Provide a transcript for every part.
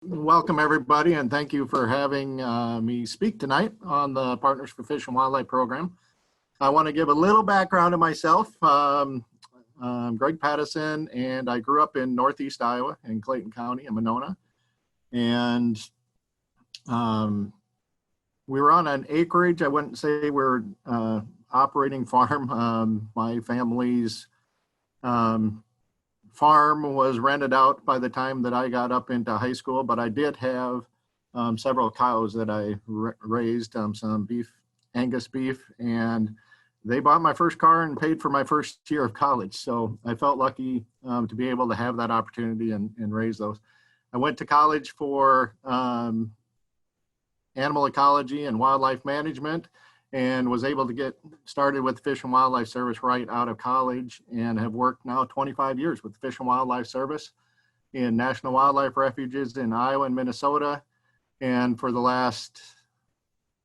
Welcome everybody, and thank you for having me speak tonight on the Partners for Fish and Wildlife program. I want to give a little background of myself. I'm Gregg Pattison, and I grew up in Northeast Iowa in Clayton County in Monona. And we were on an acreage. I wouldn't say we're operating farm. My family's farm was rented out by the time that I got up into high school, but I did have several cows that I raised, some beef, Angus beef, and they bought my first car and paid for my first year of college. So I felt lucky to be able to have that opportunity and raise those. I went to college for animal ecology and wildlife management, and was able to get started with the Fish and Wildlife Service right out of college, and have worked now 25 years with the Fish and Wildlife Service in national wildlife refuges in Iowa and Minnesota, and for the last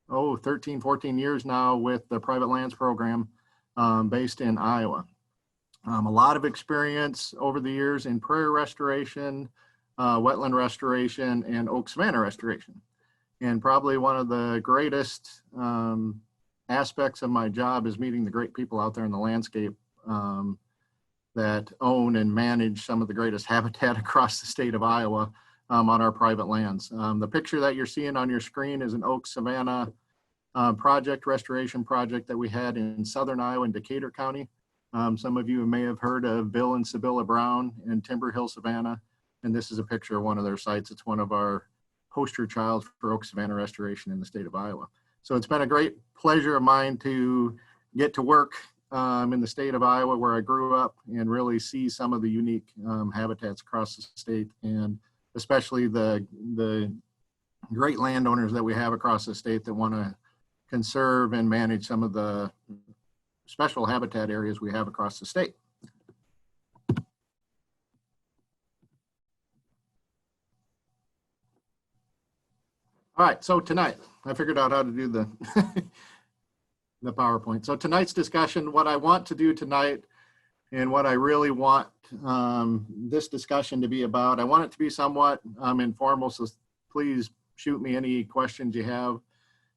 13, 14 years now with the private lands program based in Iowa. A lot of experience over the years in prairie restoration, wetland restoration, and oak savanna restoration. And probably one of the greatest aspects of my job is meeting the great people out there in the landscape that own and manage some of the greatest habitat across the state of Iowa on our private lands. The picture that you're seeing on your screen is an oak savanna restoration project that we had in southern Iowa in Decorah County. Some of you may have heard of Bill and Sibylla Brown in Timber Hill Savanna, and this is a picture of one of their sites. It's one of our poster child for oak savanna restoration in the state of Iowa. So it's been a great pleasure of mine to get to work in the state of Iowa where I grew up and really see some of the unique habitats across the state, and especially the great landowners that we have across the state that want to conserve and manage some of the special habitat areas we have across the state. All right, so tonight, I figured out how to do the, the PowerPoint. So tonight's discussion, what I want to do tonight and what I really want this discussion to be about, I want it to be somewhat informal, so please shoot me any questions you have,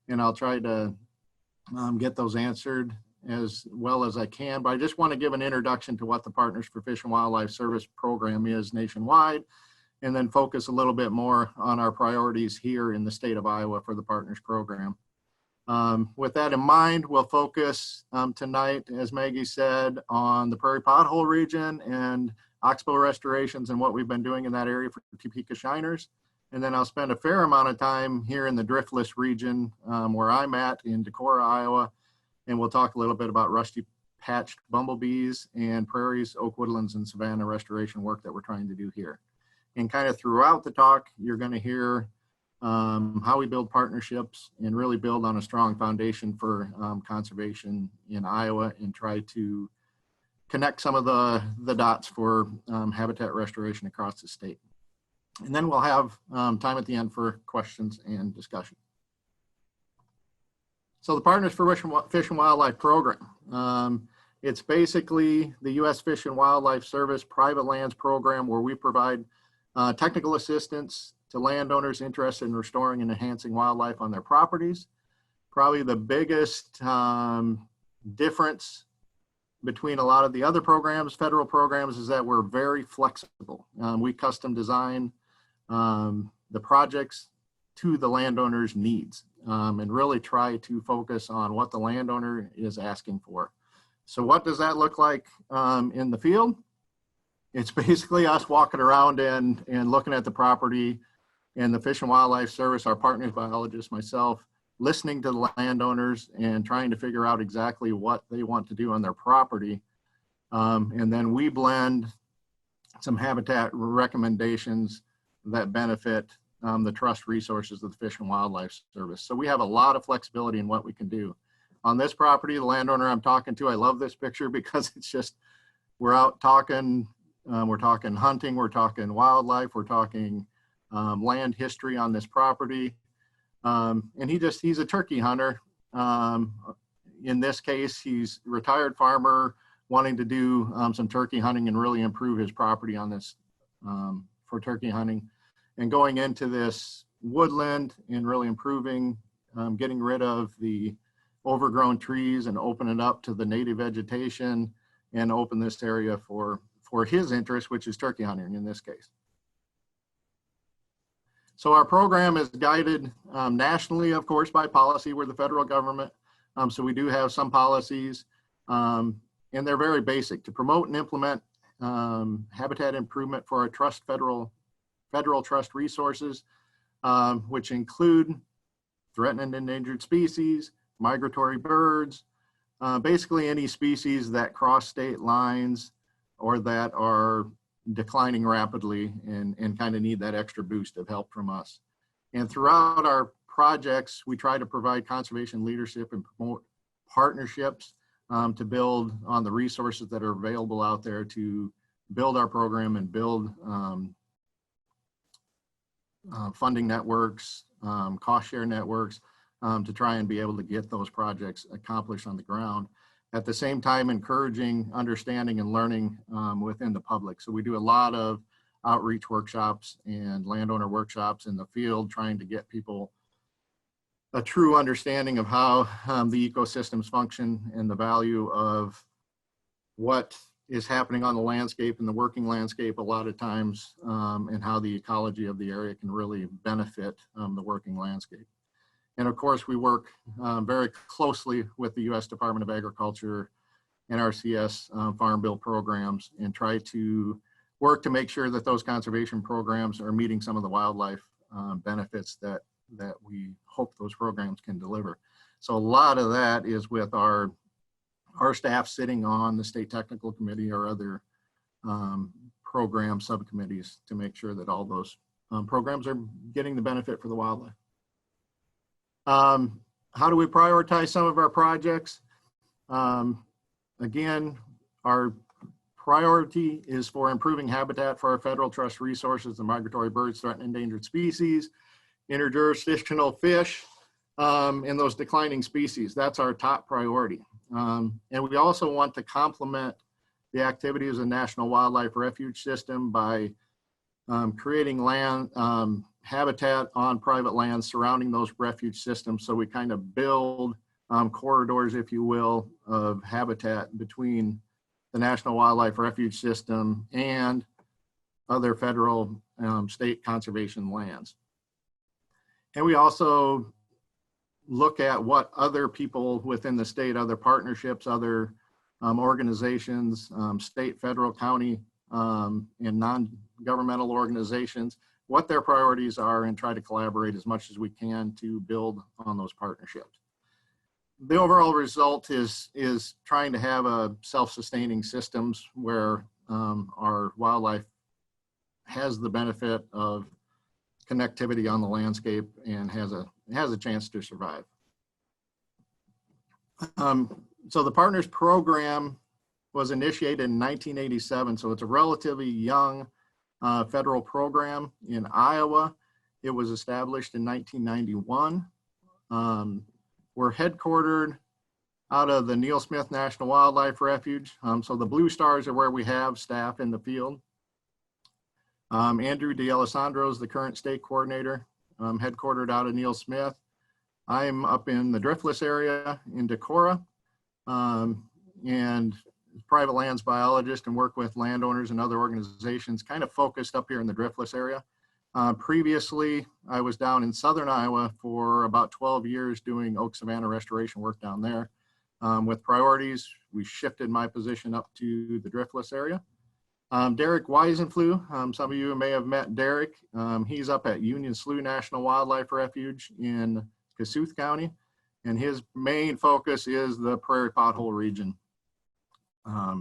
and I'll try to get those answered as well as I can. But I just want to give an introduction to what the Partners for Fish and Wildlife Service program is nationwide, and then focus a little bit more on our priorities here in the state of Iowa for the Partners program. With that in mind, we'll focus tonight, as Maggie said, on the Prairie pothole region and oxbow restorations and what we've been doing in that area for Topeka shiners. And then I'll spend a fair amount of time here in the driftless region where I'm at in Decorah, Iowa, and we'll talk a little bit about rusty patched bumblebees and prairies, oak woodlands, and savanna restoration work that we're trying to do here. And kind of throughout the talk, you're going to hear how we build partnerships and really build on a strong foundation for conservation in Iowa, and try to connect some of the dots for habitat restoration across the state. And then we'll have time at the end for questions and discussion. So the Partners for Fish and Wildlife program. It's basically the U.S. Fish and Wildlife Service private lands program where we provide technical assistance to landowners interested in restoring and enhancing wildlife on their properties. Probably the biggest difference between a lot of the other programs, federal programs, is that we're very flexible. We custom design the projects to the landowner's needs and really try to focus on what the landowner is asking for. So what does that look like in the field? It's basically us walking around and looking at the property, and the Fish and Wildlife Service, our partners, biologists, myself, listening to the landowners and trying to figure out exactly what they want to do on their property. And then we blend some habitat recommendations that benefit the trust resources of the Fish and Wildlife Service. So we have a lot of flexibility in what we can do. On this property, the landowner I'm talking to, I love this picture because it's just, we're out talking, we're talking hunting, we're talking wildlife, we're talking land history on this property. And he's a turkey hunter. In this case, he's a retired farmer wanting to do some turkey hunting and really improve his property on this for turkey hunting. and going into this woodland and really improving, getting rid of the overgrown trees and open it up to the native vegetation and open this area for his interest, which is turkey hunting in this case. So our program is guided nationally, of course, by policy. We're the federal government. So we do have some policies, and they're very basic: to promote and implement habitat improvement for our federal trust resources, which include threatened and endangered species, migratory birds, basically any species that cross state lines or that are declining rapidly and kind of need that extra boost of help from us. And throughout our projects, we try to provide conservation leadership and promote partnerships to build on the resources that are available out there to build our program and build funding networks, cost-share networks, to try and be able to get those projects accomplished on the ground. At the same time, encouraging understanding and learning within the public. So we do a lot of outreach workshops and landowner workshops in the field, trying to get people a true understanding of how the ecosystems function and the value of what is happening on the landscape and the working landscape a lot of times, and how the ecology of the area can really benefit the working landscape. And of course, we work very closely with the U.S. Department of Agriculture, NRCS Farm Bill programs, and try to work to make sure that those conservation programs are meeting some of the wildlife benefits that we hope those programs can deliver. So a lot of that is with our staff sitting on the State Technical Committee or other program subcommittees to make sure that all those programs are getting the benefit for the wildlife. How do we prioritize some of our projects? Again, our priority is for improving habitat for our federal trust resources and migratory birds, threatened and endangered species, interjurisdictional fish, and those declining species. That's our top priority. And we also want to complement the activities of the National Wildlife Refuge System by creating land habitat on private lands surrounding those refuge systems. So we kind of build corridors, if you will, of habitat between the National Wildlife Refuge System and other federal state conservation lands. And we also look at what other people within the state, other partnerships, other organizations, state, federal, county, and non-governmental organizations, what their priorities are, and try to collaborate as much as we can to build on those partnerships. The overall result is trying to have a self-sustaining systems where our wildlife has the benefit of connectivity on the landscape and has a chance to survive. So the Partners Program was initiated in 1987, so it's a relatively young federal program in Iowa. It was established in 1991. We're headquartered out of the Neil Smith National Wildlife Refuge. So the blue stars are where we have staff in the field. Andrew D'Alessandro is the current state coordinator, headquartered out of Neil Smith. I'm up in the Driftless area in Decorah, and private lands biologist, and work with landowners and other organizations kind of focused up here in the Driftless area. Previously, I was down in southern Iowa for about 12 years doing oak savanna restoration work down there. With priorities, we shifted my position up to the Driftless area. Derek Weisenflew, some of you may have met Derek. He's up at Union Slough National Wildlife Refuge in Kossuth County, and his main focus is the Prairie pothole region. A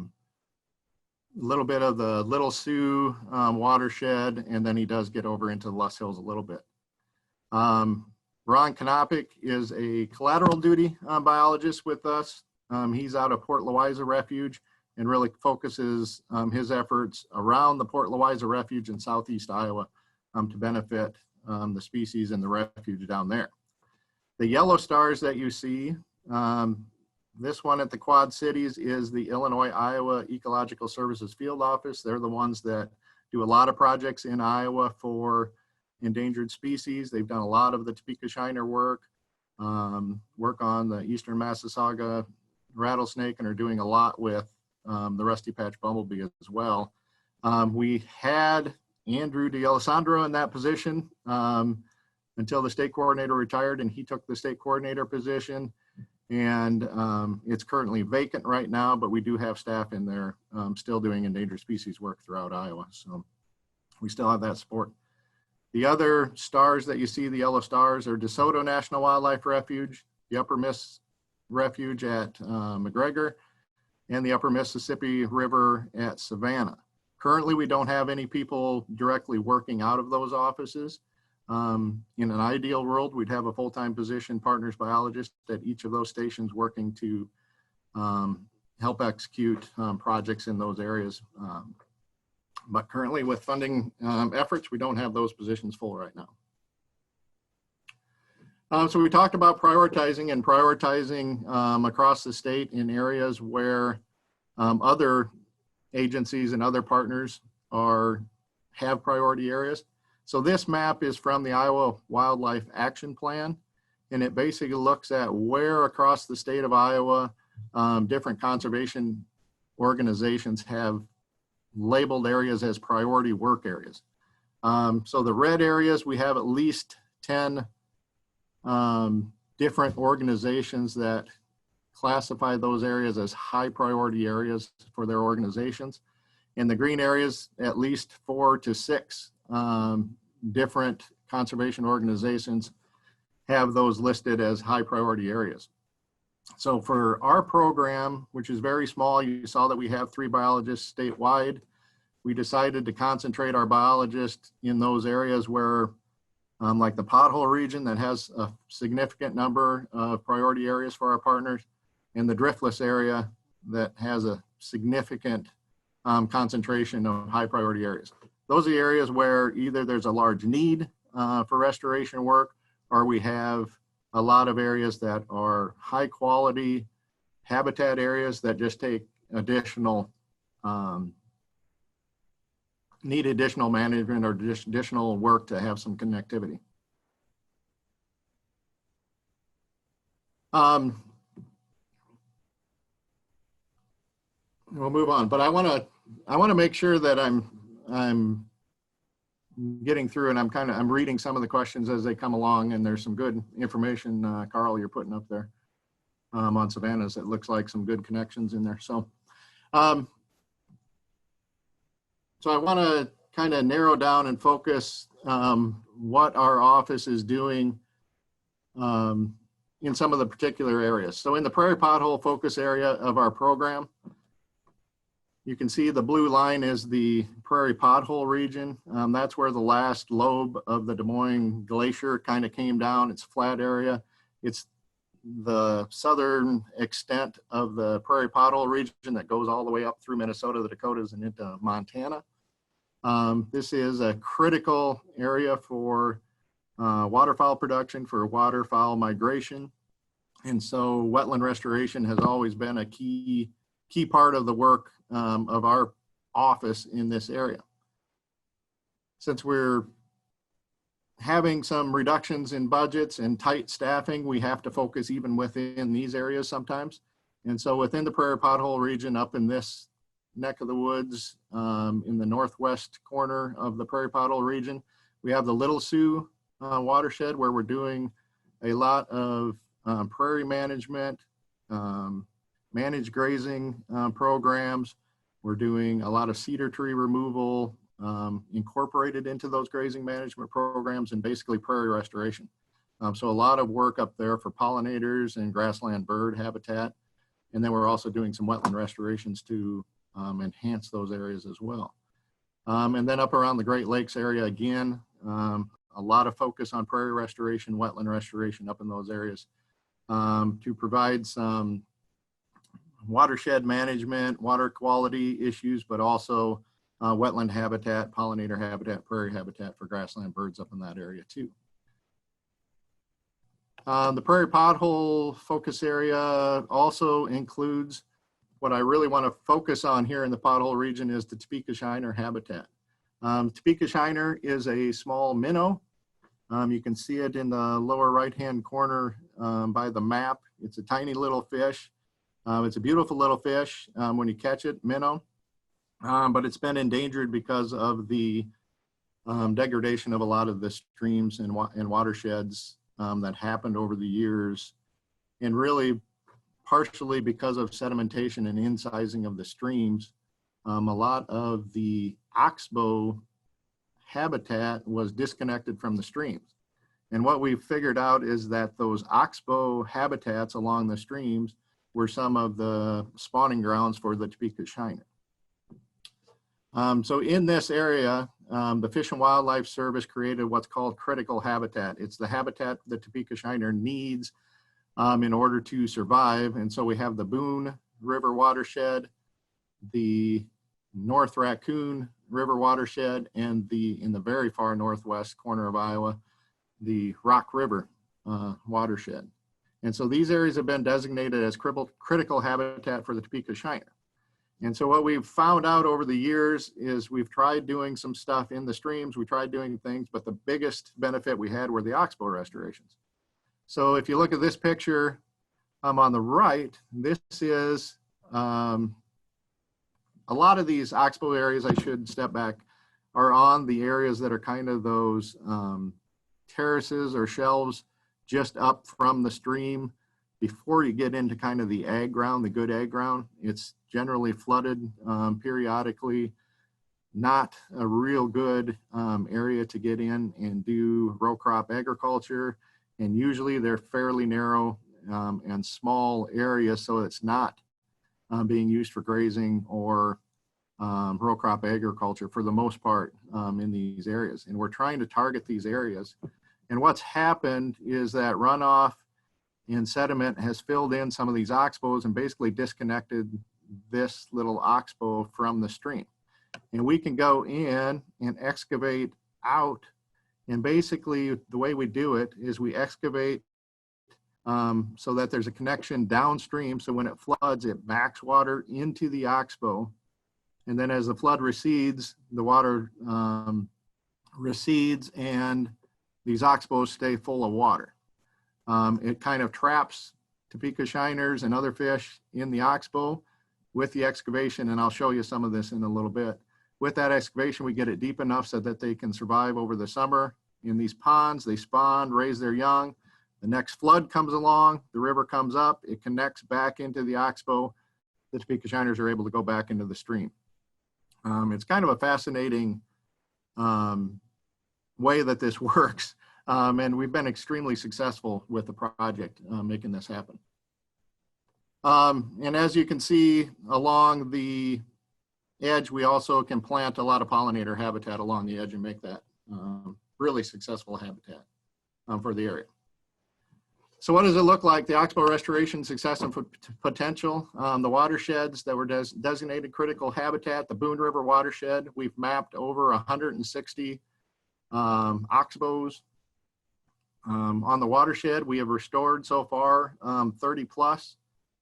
little bit of the Little Sioux watershed, and then he does get over into the Luss Hills a little bit. Ron Konopik is a collateral duty biologist with us. He's out of Port Louisa Refuge and really focuses his efforts around the Port Louisa Refuge in southeast Iowa to benefit the species in the refuge down there. The yellow stars that you see, this one at the Quad Cities is the Illinois-Iowa Ecological Services Field Office. They're the ones that do a lot of projects in Iowa for endangered species. They've done a lot of the Topeka shiner work, work on the eastern Massasauga rattlesnake, and are doing a lot with the rusty patch bumblebee as well. We had Andrew D'Alessandro in that position until the state coordinator retired, and he took the state coordinator position. And it's currently vacant right now, but we do have staff in there still doing endangered species work throughout Iowa. So we still have that support. The other stars that you see, the yellow stars, are DeSoto National Wildlife Refuge, the Upper Miss Refuge at McGregor, and the Upper Mississippi River at Savannah. Currently, we don't have any people directly working out of those offices. In an ideal world, we'd have a full-time position partners biologist at each of those stations working to help execute projects in those areas. But currently with funding efforts, we don't have those positions full right now. So we talked about prioritizing across the state in areas where other agencies and other partners have priority areas. So this map is from the Iowa Wildlife Action Plan, and it basically looks at where across the state of Iowa different conservation organizations have labeled areas as priority work areas. So the red areas, we have at least 10 different organizations that classify those areas as high priority areas for their organizations. In the green areas, at least 4 to 6 different conservation organizations have those listed as high priority areas. So for our program, which is very small, you saw that we have 3 biologists statewide. We decided to concentrate our biologists in those areas where, like the pothole region that has a significant number of priority areas for our partners, and the driftless area that has a significant concentration of high priority areas. Those are the areas where either there's a large need for restoration work, or we have a lot of areas that are high quality habitat areas that just take additional, need additional management or additional work to have some connectivity. We'll move on, but I want to make sure that I'm getting through, and I'm reading some of the questions as they come along, and there's some good information, Carl, you're putting up there on Savannah's. It looks like some good connections in there. So, so I want to kind of narrow down and focus what our office is doing in some of the particular areas. So in the prairie pothole focus area of our program, you can see the blue line is the prairie pothole region. That's where the last lobe of the Des Moines Glacier kind of came down. It's a flat area. It's the southern extent of the prairie pothole region that goes all the way up through Minnesota, the Dakotas, and into Montana. This is a critical area for waterfowl production, for waterfowl migration. And so wetland restoration has always been a key part of the work of our office in this area. Since we're having some reductions in budgets and tight staffing, we have to focus even within these areas sometimes. And so within the prairie pothole region, up in this neck of the woods, in the northwest corner of the prairie pothole region, we have the Little Sioux watershed, where we're doing a lot of prairie management, managed grazing programs. We're doing a lot of cedar tree removal incorporated into those grazing management programs, and basically prairie restoration. So a lot of work up there for pollinators and grassland bird habitat. And then we're also doing some wetland restorations to enhance those areas as well. And then up around the Great Lakes area, again, a lot of focus on prairie restoration, wetland restoration up in those areas to provide some watershed management, water quality issues, but also wetland habitat, pollinator habitat, prairie habitat for grassland birds up in that area too. The prairie pothole focus area also includes what I really want to focus on here in the pothole region is the Topeka shiner habitat. Topeka shiner is a small minnow You can see it in the lower right-hand corner by the map. It's a tiny little fish. It's a beautiful little fish when you catch it, minnow, but it's been endangered because of the degradation of a lot of the streams and watersheds that happened over the years, and really partially because of sedimentation and incising of the streams. A lot of the oxbow habitat was disconnected from the streams. And what we figured out is that those oxbow habitats along the streams were some of the spawning grounds for the Topeka shiner. So in this area, the Fish and Wildlife Service created what's called critical habitat. It's the habitat the Topeka shiner needs in order to survive. And so we have the Boone River watershed, the North Raccoon River watershed, and in the very far northwest corner of Iowa, the Rock River watershed. And so these areas have been designated as critical habitat for the Topeka shiner. And so what we've found out over the years is we've tried doing some stuff in the streams, we tried doing things, but the biggest benefit we had were the oxbow restorations. So if you look at this picture on the right, this is a lot of these oxbow areas, I should step back, are on the areas that are kind of those terraces or shelves just up from the stream before you get into kind of the ag ground, the good ag ground. It's generally flooded periodically, not a real good area to get in and do row crop agriculture. And usually they're fairly narrow and small areas, so it's not being used for grazing or row crop agriculture for the most part in these areas. And we're trying to target these areas. And what's happened is that runoff and sediment has filled in some of these oxbows and basically disconnected this little oxbow from the stream. And we can go in and excavate out. And basically the way we do it is we excavate so that there's a connection downstream. So when it floods, it backs water into the oxbow. And then as the flood recedes, the water recedes and these oxbows stay full of water. It kind of traps Topeka shiners and other fish in the oxbow with the excavation, and I'll show you some of this in a little bit. With that excavation, we get it deep enough so that they can survive over the summer in these ponds. They spawn, raise their young. The next flood comes along, the river comes up, it connects back into the oxbow. The Topeka shiners are able to go back into the stream. It's kind of a fascinating way that this works. And we've been extremely successful with the project making this happen. And as you can see along the edge, we also can plant a lot of pollinator habitat along the edge and make that really successful habitat for the area. So what does it look like? The oxbow restoration success and potential. The watersheds that were designated critical habitat, the Boone River watershed, we've mapped over 160 oxbows. On the watershed, we have restored so far 30 plus.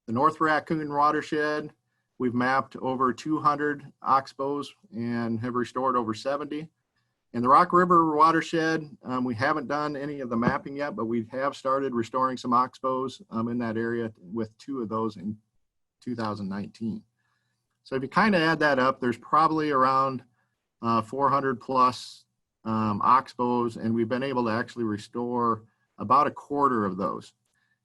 The North Raccoon watershed, we've mapped over 200 oxbows and have restored over 70. In the Rock River watershed, we haven't done any of the mapping yet, but we have started restoring some oxbows in that area with 2 of those in 2019. So if you kind of add that up, there's probably around 400 plus oxbows, and we've been able to actually restore about a quarter of those.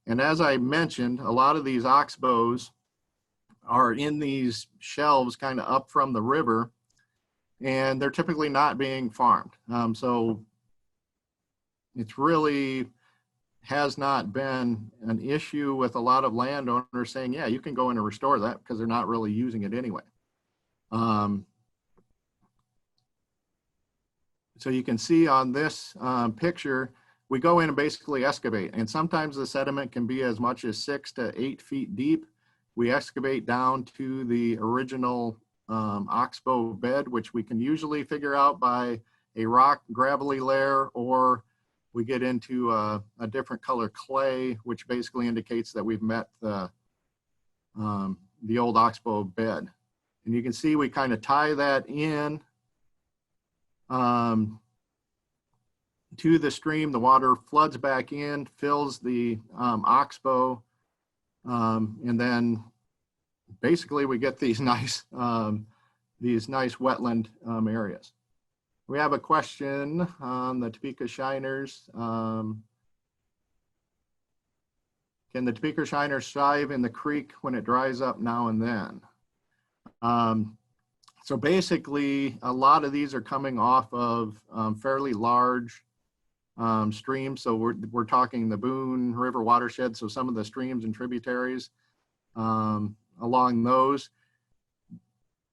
And as I mentioned, a lot of these oxbows are in these shelves kind of up from the river, and they're typically not being farmed. So it's really has not been an issue with a lot of landowners saying, yeah, you can go in and restore that because they're not really using it anyway. So you can see on this picture, we go in and basically excavate, and sometimes the sediment can be as much as 6 to 8 feet deep. We excavate down to the original oxbow bed, which we can usually figure out by a rock gravelly layer, or we get into a different color clay, which basically indicates that we've met the old oxbow bed. And you can see we kind of tie that in to the stream. The water floods back in, fills the oxbow, and then basically we get these nice wetland areas. We have a question on the Topeka shiners. Can the Topeka shiners thrive in the creek when it dries up now and then? So basically, a lot of these are coming off of fairly large streams. So we're talking the Boone River watershed. So some of the streams and tributaries along those.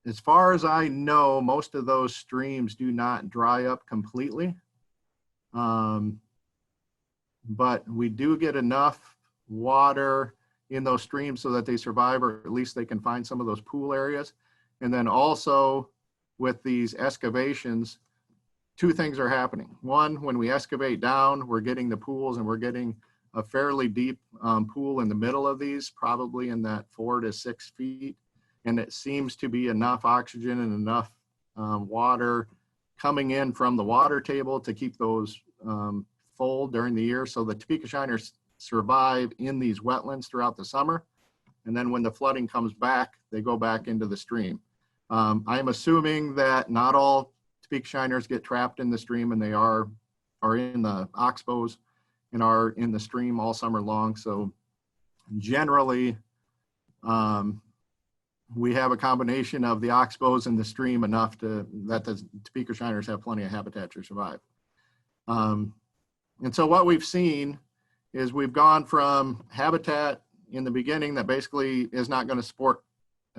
As far as I know, most of those streams do not dry up completely. But we do get enough water in those streams so that they survive, or at least they can find some of those pool areas. And then also with these excavations, two things are happening. One, when we excavate down, we're getting the pools, and we're getting a fairly deep pool in the middle of these, probably in that 4 to 6 feet. And it seems to be enough oxygen and enough water coming in from the water table to keep those full during the year. So the Topeka shiners survive in these wetlands throughout the summer. And then when the flooding comes back, they go back into the stream. I'm assuming that not all Topeka shiners get trapped in the stream, and they are in the oxbows and are in the stream all summer long. So generally, we have a combination of the oxbows and the stream enough that the Topeka shiners have plenty of habitat to survive. And so what we've seen is we've gone from habitat in the beginning that basically is not going to support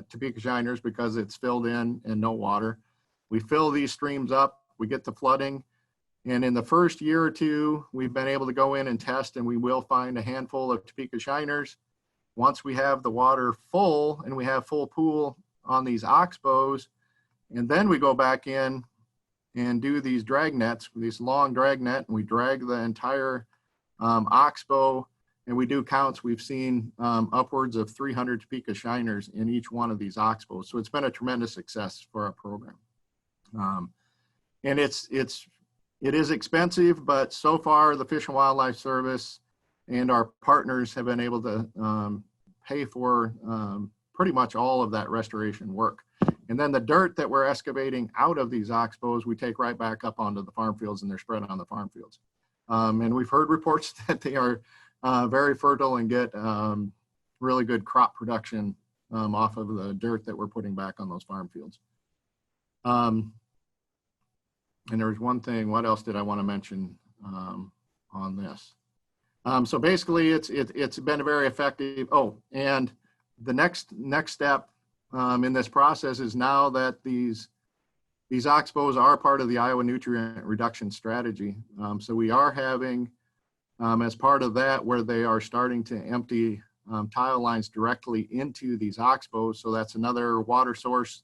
Topeka shiners because it's filled in and no water. We fill these streams up, we get the flooding, and in the first year or two, we've been able to go in and test, and we will find a handful of Topeka shiners. Once we have the water full and we have full pool on these oxbows, and then we go back in and do these drag nets, these long drag net, and we drag the entire oxbow, and we do counts. We've seen upwards of 300 Topeka shiners in each one of these oxbows. So it's been a tremendous success for our program. And it is expensive, but so far the Fish and Wildlife Service and our partners have been able to pay for pretty much all of that restoration work. And then the dirt that we're excavating out of these oxbows, we take right back up onto the farm fields, and they're spread on the farm fields. And we've heard reports that they are very fertile and get really good crop production off of the dirt that we're putting back on those farm fields. And there was one thing, what else did I want to mention on this? So basically it's been very effective. Oh, and the next step in this process is now that these oxbows are part of the Iowa nutrient reduction strategy. So we are having, as part of that, where they are starting to empty tile lines directly into these oxbows. So that's another water source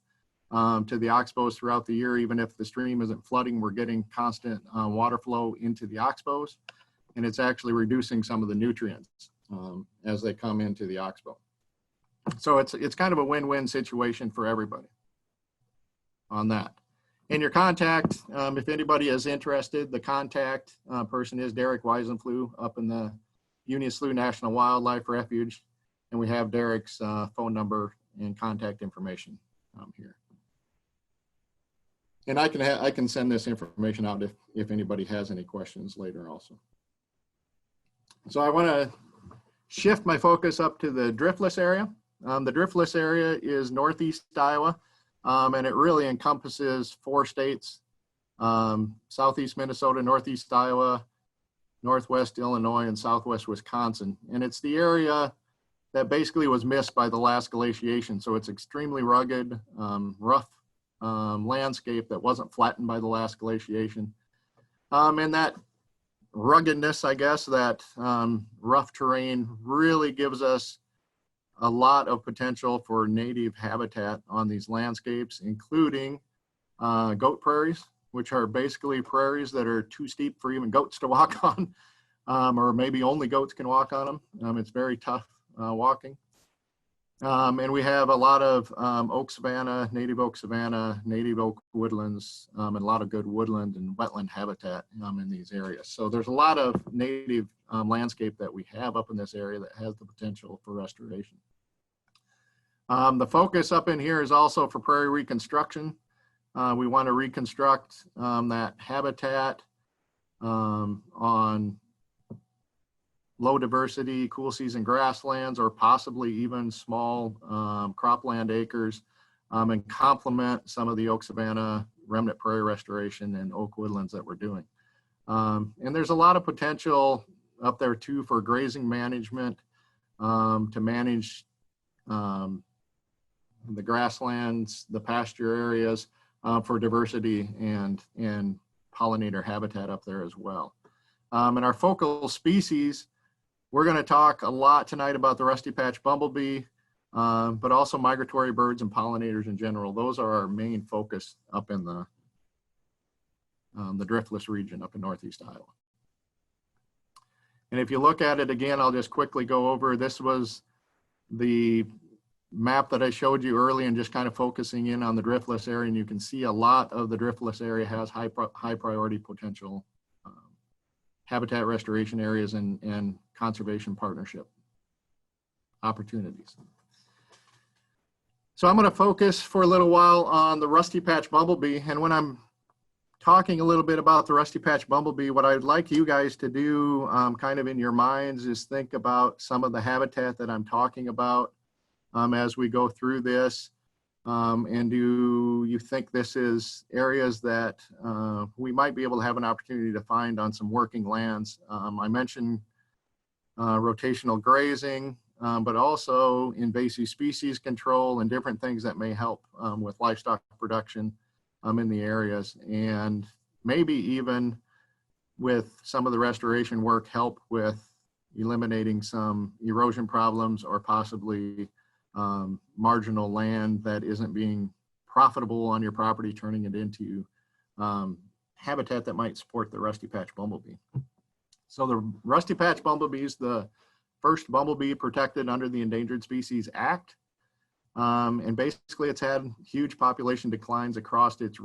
to the oxbows throughout the year. Even if the stream isn't flooding, we're getting constant water flow into the oxbows, and it's actually reducing some of the nutrients as they come into the oxbow. So it's kind of a win-win situation for everybody on that. And your contact, if anybody is interested, the contact person is Derek Weisenflew up in the Union Slough National Wildlife Refuge. And we have Derek's phone number and contact information here. And I can send this information out if anybody has any questions later also. So I want to shift my focus up to the driftless area. The driftless area is northeast Iowa. And it really encompasses 4 states, southeast Minnesota, northeast Iowa, northwest Illinois, and southwest Wisconsin. And it's the area that basically was missed by the last glaciation. So it's extremely rugged, rough landscape that wasn't flattened by the last glaciation. And that ruggedness, I guess, that rough terrain really gives us a lot of potential for native habitat on these landscapes, including goat prairies, which are basically prairies that are too steep for even goats to walk on, or maybe only goats can walk on them. It's very tough walking. And we have a lot of oak savanna, native oak woodlands, and a lot of good woodland and wetland habitat in these areas. So there's a lot of native landscape that we have up in this area that has the potential for restoration. The focus up in here is also for prairie reconstruction. We want to reconstruct that habitat on low diversity, cool season grasslands, or possibly even small cropland acres, and complement some of the oak savanna, remnant prairie restoration, and oak woodlands that we're doing. And there's a lot of potential up there too for grazing management, to manage the grasslands, the pasture areas, for diversity and pollinator habitat up there as well. And our focal species, we're going to talk a lot tonight about the rusty patch bumblebee, but also migratory birds and pollinators in general. Those are our main focus up in the driftless region up in Northeast Iowa. And if you look at it again, I'll just quickly go over. This was the map that I showed you early and just kind of focusing in on the driftless area. And you can see a lot of the driftless area has high priority potential habitat restoration areas and conservation partnership opportunities. So I'm going to focus for a little while on the rusty patch bumblebee. And when I'm talking a little bit about the rusty patch bumblebee, what I'd like you guys to do kind of in your minds is think about some of the habitat that I'm talking about as we go through this. And do you think this is areas that we might be able to have an opportunity to find on some working lands? I mentioned rotational grazing, but also invasive species control and different things that may help with livestock production in the areas, and maybe even with some of the restoration work help with eliminating some erosion problems or possibly marginal land that isn't being profitable on your property, turning it into habitat that might support the rusty patch bumblebee. So the rusty patch bumblebee is the first bumblebee protected under the Endangered Species Act. And basically it's had huge population declines across its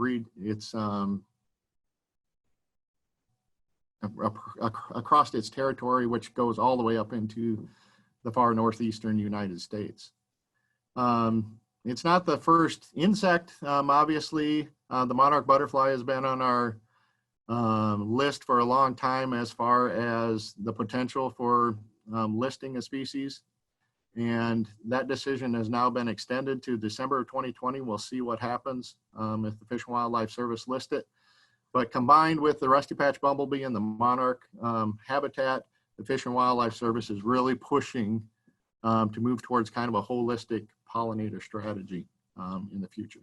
across its territory, which goes all the way up into the far northeastern United States. It's not the first insect. Obviously, the monarch butterfly has been on our list for a long time as far as the potential for listing a species. And that decision has now been extended to December of 2020. We'll see what happens if the Fish and Wildlife Service lists it. But combined with the rusty patch bumblebee and the monarch habitat, the Fish and Wildlife Service is really pushing to move towards kind of a holistic pollinator strategy in the future.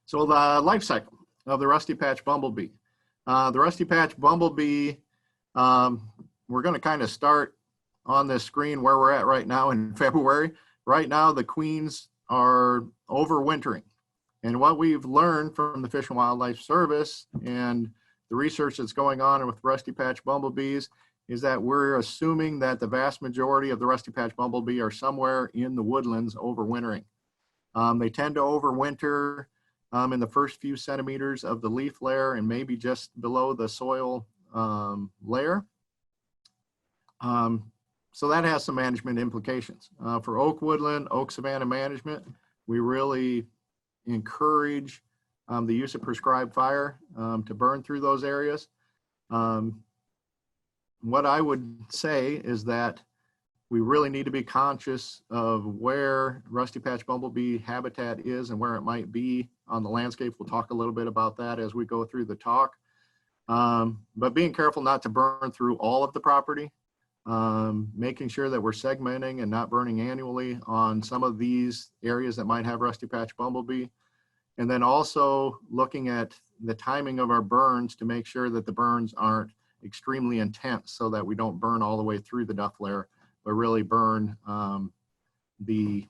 So the life cycle of the rusty patch bumblebee. The rusty patch bumblebee, we're going to kind of start on this screen where we're at right now in February. Right now, the queens are overwintering. And what we've learned from the Fish and Wildlife Service and the research that's going on with rusty patch bumblebees is that we're assuming that the vast majority of the rusty patch bumblebee are somewhere in the woodlands overwintering. They tend to overwinter in the first few centimeters of the leaf layer and maybe just below the soil layer. So that has some management implications. For oak woodland, oak savanna management, we really encourage the use of prescribed fire to burn through those areas. What I would say is that we really need to be conscious of where rusty patch bumblebee habitat is and where it might be on the landscape. We'll talk a little bit about that as we go through the talk. But being careful not to burn through all of the property, making sure that we're segmenting and not burning annually on some of these areas that might have rusty patch bumblebee. And then also looking at the timing of our burns to make sure that the burns aren't extremely intense so that we don't burn all the way through the duff layer, but really burn the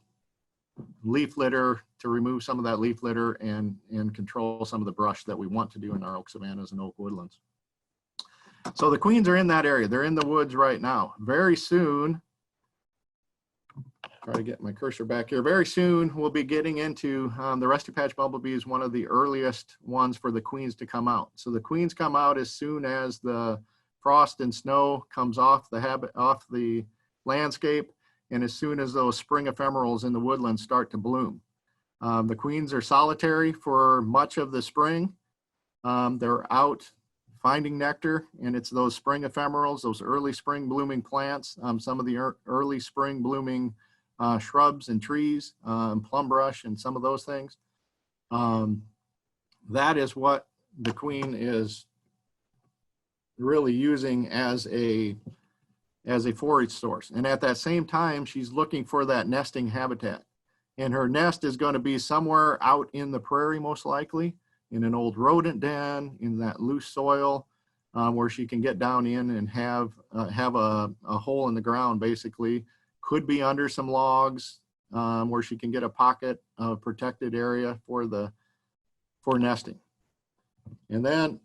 leaf litter to remove some of that leaf litter and control some of the brush that we want to do in our oak savannas and oak woodlands. So the queens are in that area. They're in the woods right now. Very soon, try to get my cursor back here. Very soon we'll be getting into the rusty patch bumblebee is one of the earliest ones for the queens to come out. So the queens come out as soon as the frost and snow comes off the landscape, and as soon as those spring ephemerals in the woodlands start to bloom. The queens are solitary for much of the spring. They're out finding nectar, and it's those spring ephemerals, those early spring blooming plants, some of the early spring blooming shrubs and trees, plum brush and some of those things. That is what the queen is really using as a forage source. And at that same time, she's looking for that nesting habitat. And her nest is going to be somewhere out in the prairie, most likely, in an old rodent den, in that loose soil, where she can get down in and have a hole in the ground, basically. Could be under some logs, where she can get a pocket of protected area for nesting. And then,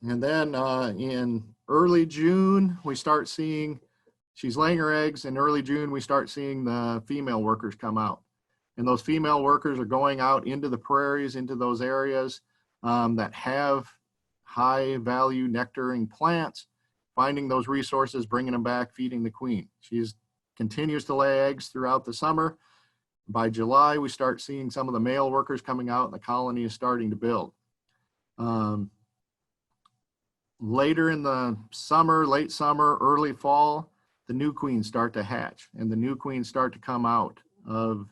in early June, we start seeing, she's laying her eggs. In early June, we start seeing the female workers come out. And those female workers are going out into the prairies, into those areas that have high value nectaring plants, finding those resources, bringing them back, feeding the queen. She continues to lay eggs throughout the summer. By July, we start seeing some of the male workers coming out, and the colony is starting to build. Later in the summer, late summer, early fall, the new queens start to hatch, and the new queens start to come out of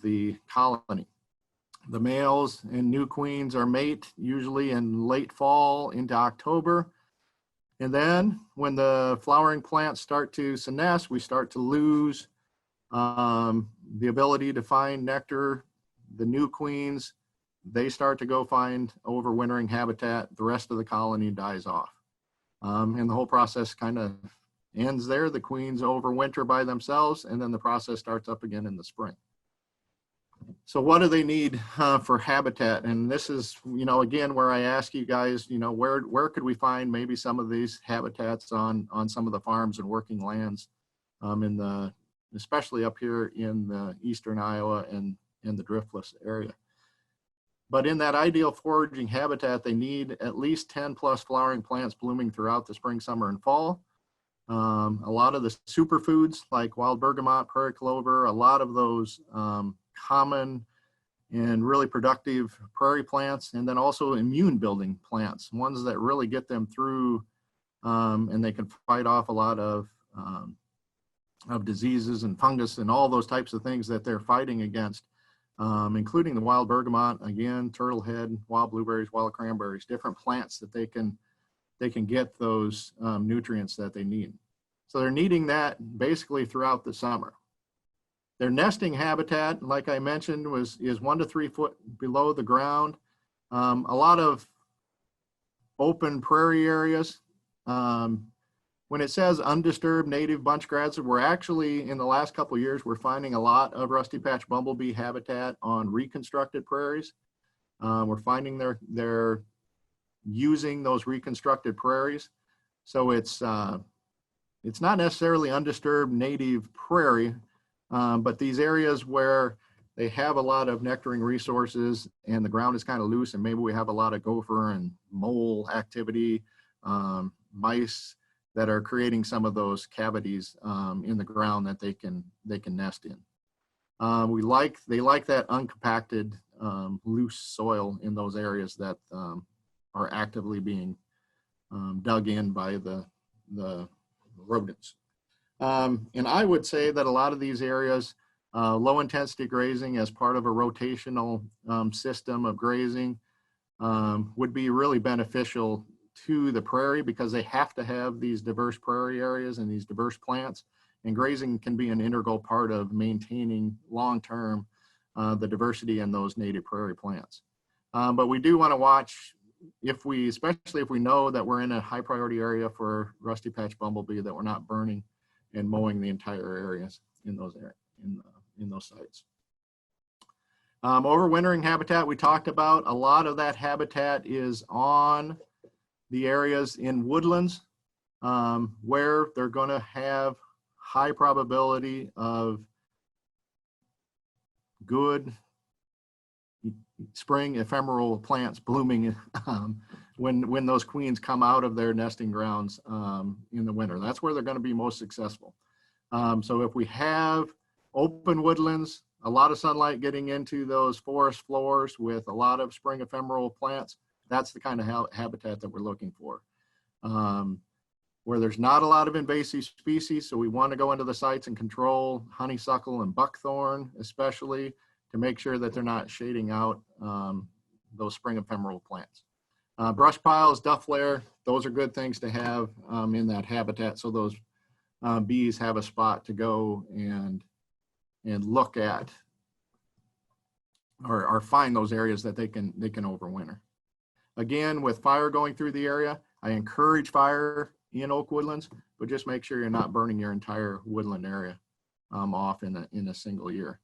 the colony. The males and new queens are mate usually in late fall into October. And then when the flowering plants start to senesce, we start to lose the ability to find nectar. The new queens, they start to go find overwintering habitat. The rest of the colony dies off. And the whole process kind of ends there. The queens overwinter by themselves, and then the process starts up again in the spring. So what do they need for habitat? And this is, again, where I ask you guys, where could we find maybe some of these habitats on some of the farms and working lands, especially up here in the eastern Iowa and in the driftless area. But in that ideal foraging habitat, they need at least 10 plus flowering plants blooming throughout the spring, summer, and fall. A lot of the superfoods like wild bergamot, prairie clover, a lot of those common and really productive prairie plants, and then also immune building plants, ones that really get them through and they can fight off a lot of diseases and fungus and all those types of things that they're fighting against, including the wild bergamot, again, turtlehead, wild blueberries, wild cranberries, different plants that they can get those nutrients that they need. So they're needing that basically throughout the summer. Their nesting habitat, like I mentioned, is 1 to 3 foot below the ground. A lot of open prairie areas. When it says undisturbed native bunch grasses, we're actually, in the last couple of years, we're finding a lot of rusty patch bumblebee habitat on reconstructed prairies. We're finding they're using those reconstructed prairies. So it's not necessarily undisturbed native prairie, but these areas where they have a lot of nectaring resources and the ground is kind of loose, and maybe we have a lot of gopher and mole activity, mice that are creating some of those cavities in the ground that they can nest in. They like that uncompacted, loose soil in those areas that are actively being dug in by the rodents. And I would say that a lot of these areas, low intensity grazing as part of a rotational system of grazing would be really beneficial to the prairie, because they have to have these diverse prairie areas and these diverse plants, and grazing can be an integral part of maintaining long-term the diversity in those native prairie plants. But we do want to watch, especially if we know that we're in a high priority area for rusty patch bumblebee, that we're not burning and mowing the entire areas in those sites. Overwintering habitat, we talked about. A lot of that habitat is on the areas in woodlands where they're going to have high probability of good spring ephemeral plants blooming when those queens come out of their nesting grounds in the winter. That's where they're going to be most successful. So if we have open woodlands, a lot of sunlight getting into those forest floors with a lot of spring ephemeral plants, that's the kind of habitat that we're looking for. Where there's not a lot of invasive species, so we want to go into the sites and control honeysuckle and buckthorn, especially to make sure that they're not shading out those spring ephemeral plants. Brush piles, duff layer, those are good things to have in that habitat, so those bees have a spot to go and look at or find those areas that they can overwinter. Again, with fire going through the area, I encourage fire in oak woodlands, but just make sure you're not burning your entire woodland area off in a single year.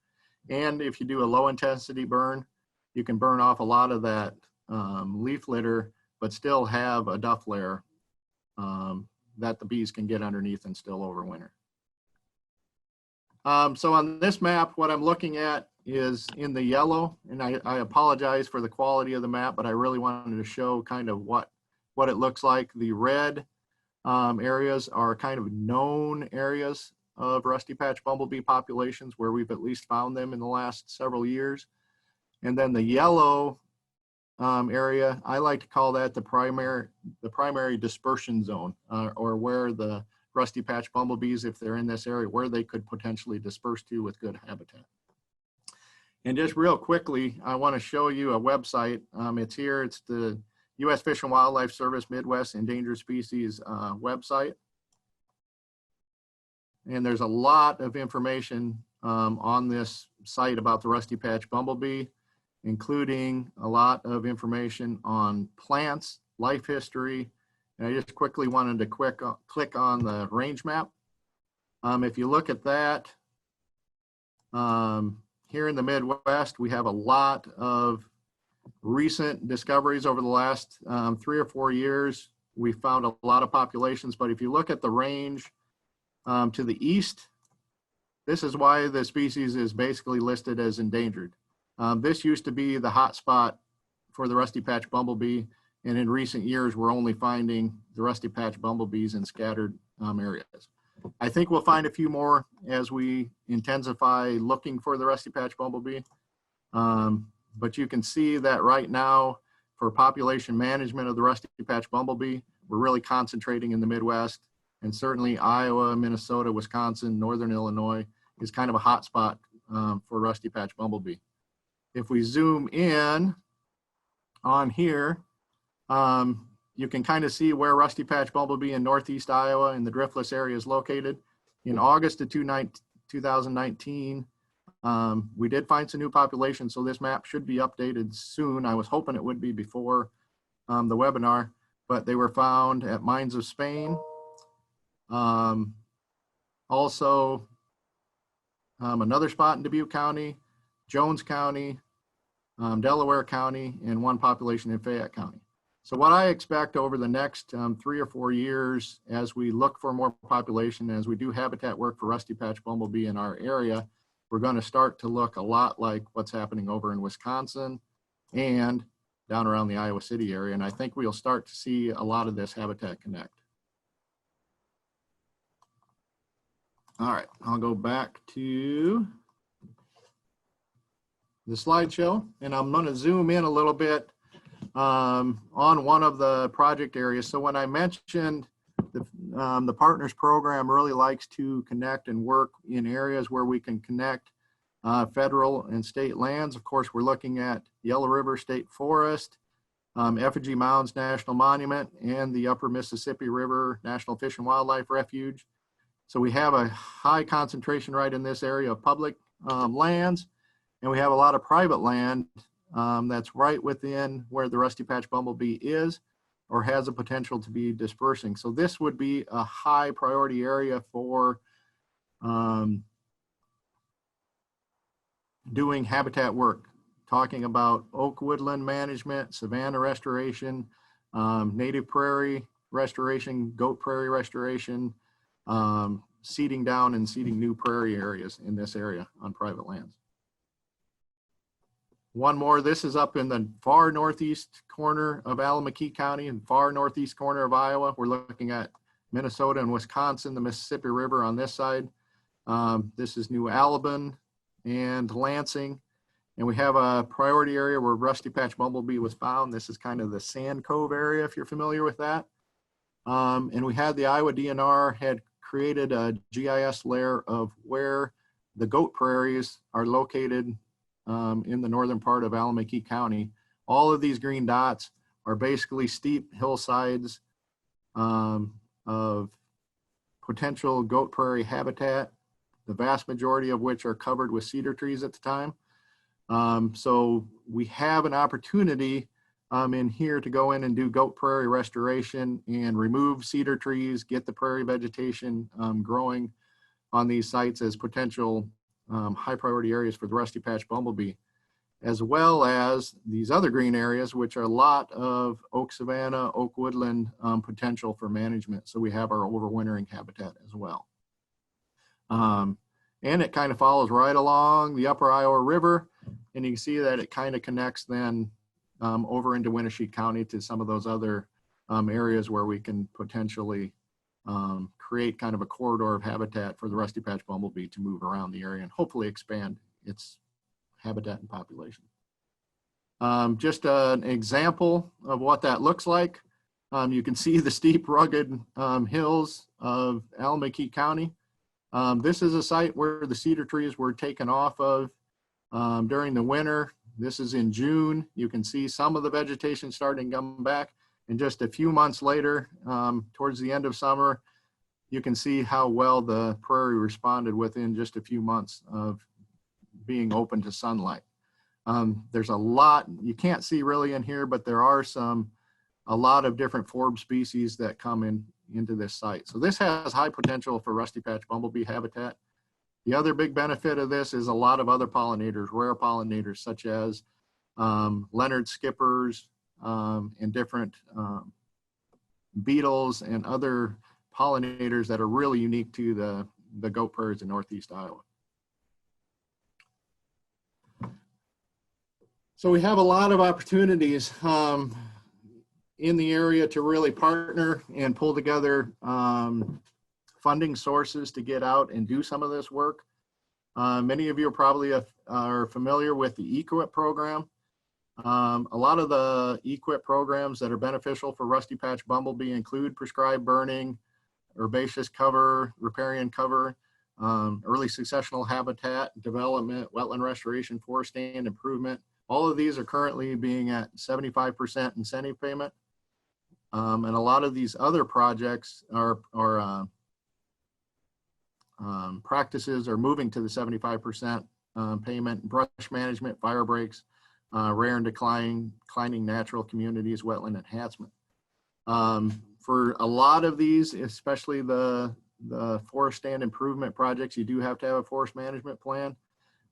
And if you do a low intensity burn, you can burn off a lot of that leaf litter, but still have a duff layer that the bees can get underneath and still overwinter. So on this map, what I'm looking at is in the yellow, and I apologize for the quality of the map, but I really wanted to show kind of what it looks like. The red areas are kind of known areas of rusty patch bumblebee populations where we've at least found them in the last several years. And then the yellow area, I like to call that the primary dispersion zone, or where the rusty patch bumblebees, if they're in this area, where they could potentially disperse to with good habitat. And just real quickly, I want to show you a website. It's here. It's the U.S. Fish and Wildlife Service Midwest Endangered Species website. And there's a lot of information on this site about the rusty patch bumblebee, including a lot of information on plants, life history. And I just quickly wanted to click on the range map. If you look at that, here in the Midwest, we have a lot of recent discoveries over the last 3 or 4 years. We found a lot of populations, but if you look at the range to the east, this is why the species is basically listed as endangered. This used to be the hot spot for the rusty patch bumblebee, and in recent years, we're only finding the rusty patch bumblebees in scattered areas. I think we'll find a few more as we intensify looking for the rusty patch bumblebee. But you can see that right now, for population management of the rusty patch bumblebee, we're really concentrating in the Midwest, and certainly Iowa, Minnesota, Wisconsin, Northern Illinois is kind of a hot spot for rusty patch bumblebee. If we zoom in on here, you can kind of see where rusty patch bumblebee in Northeast Iowa and the driftless area is located. In August of 2019, we did find some new populations, so this map should be updated soon. I was hoping it would be before the webinar, but they were found at Mines of Spain. Also, another spot in Dubuque County, Jones County, Delaware County, and one population in Fayette County. So what I expect over the next 3 or 4 years, as we look for more population, as we do habitat work for rusty patch bumblebee in our area, we're going to start to look a lot like what's happening over in Wisconsin and down around the Iowa City area. And I think we'll start to see a lot of this habitat connect. All right, I'll go back to the slideshow, and I'm going to zoom in a little bit on one of the project areas. So when I mentioned the Partners Program really likes to connect and work in areas where we can connect federal and state lands. Of course, we're looking at Yellow River State Forest, Effigy Mounds National Monument, and the Upper Mississippi River National Fish and Wildlife Refuge. So we have a high concentration right in this area of public lands, and we have a lot of private land that's right within where the rusty patch bumblebee is or has a potential to be dispersing. So this would be a high priority area for doing habitat work, talking about oak woodland management, savanna restoration, native prairie restoration, goat prairie restoration, seeding down and seeding new prairie areas in this area on private lands. One more, this is up in the far northeast corner of Alameda County and far northeast corner of Iowa. We're looking at Minnesota and Wisconsin, the Mississippi River on this side. This is New Alabin and Lansing. And we have a priority area where rusty patch bumblebee was found. This is kind of the Sand Cove area, if you're familiar with that. And we had the Iowa DNR had created a GIS layer of where the goat prairies are located in the northern part of Alameda County. All of these green dots are basically steep hillsides of potential goat prairie habitat, the vast majority of which are covered with cedar trees at the time. So we have an opportunity in here to go in and do goat prairie restoration and remove cedar trees, get the prairie vegetation growing on these sites as potential high priority areas for the rusty patch bumblebee, as well as these other green areas, which are a lot of oak savanna, oak woodland potential for management. So we have our overwintering habitat as well. And it kind of follows right along the upper Iowa River. And you can see that it kind of connects then over into Winneshiek County to some of those other areas where we can potentially create kind of a corridor of habitat for the rusty patch bumblebee to move around the area and hopefully expand its habitat and population. Just an example of what that looks like. You can see the steep, rugged hills of Alameda County. This is a site where the cedar trees were taken off of during the winter. This is in June. You can see some of the vegetation starting to come back. And just a few months later, towards the end of summer, you can see how well the prairie responded within just a few months of being open to sunlight. There's a lot you can't see really in here, but there are a lot of different forb species that come into this site. So this has high potential for rusty patch bumblebee habitat. The other big benefit of this is a lot of other pollinators, rare pollinators, such as Leonard skippers and different beetles and other pollinators that are really unique to the goat prairies in northeast Iowa. So we have a lot of opportunities in the area to really partner and pull together funding sources to get out and do some of this work. Many of you are familiar with the EQIP program. A lot of the EQIP programs that are beneficial for rusty patch bumblebee include prescribed burning, herbaceous cover, riparian cover, early successional habitat development, wetland restoration, forest stand improvement. All of these are currently being at 75% incentive payment. And a lot of these other projects practices are moving to the 75% payment. Brush management, fire breaks, rare and declining natural communities, wetland enhancement. For a lot of these, especially the forest stand improvement projects, you do have to have a forest management plan.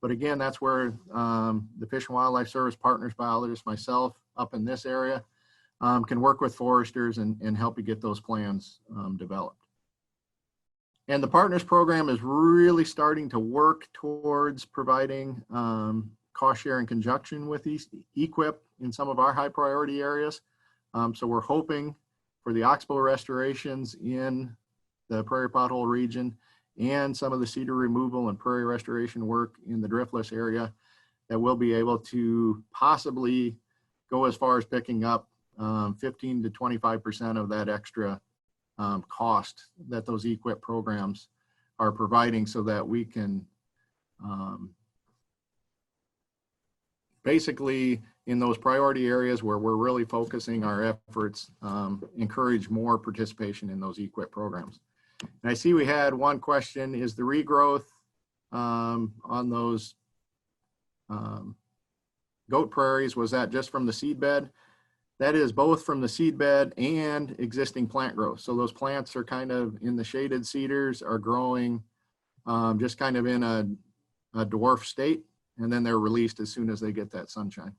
But again, that's where the Fish and Wildlife Service partners, biologists, myself up in this area can work with foresters and help you get those plans developed. And the Partners Program is really starting to work towards providing cost share in conjunction with EQIP in some of our high priority areas. So we're hoping for the oxbow restorations in the prairie pothole region and some of the cedar removal and prairie restoration work in the driftless area that we'll be able to possibly go as far as picking up 15 to 25% of that extra cost that those EQIP programs are providing, so that we can basically in those priority areas where we're really focusing our efforts, encourage more participation in those EQIP programs. And I see we had one question: is the regrowth on those goat prairies, was that just from the seed bed? That is both from the seed bed and existing plant growth. So those plants are kind of in the shaded cedars, are growing just kind of in a dwarf state, and then they're released as soon as they get that sunshine.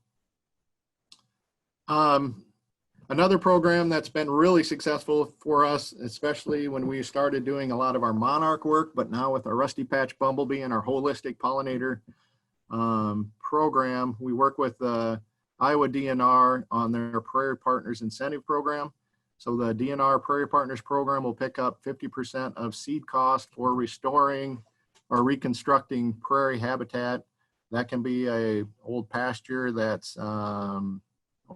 Another program that's been really successful for us, especially when we started doing a lot of our monarch work, but now with our rusty patch bumblebee and our holistic pollinator program, we work with the Iowa DNR on their Prairie Partners Incentive Program. So the DNR Prairie Partners Program will pick up 50% of seed cost for restoring or reconstructing prairie habitat. That can be a old pasture that's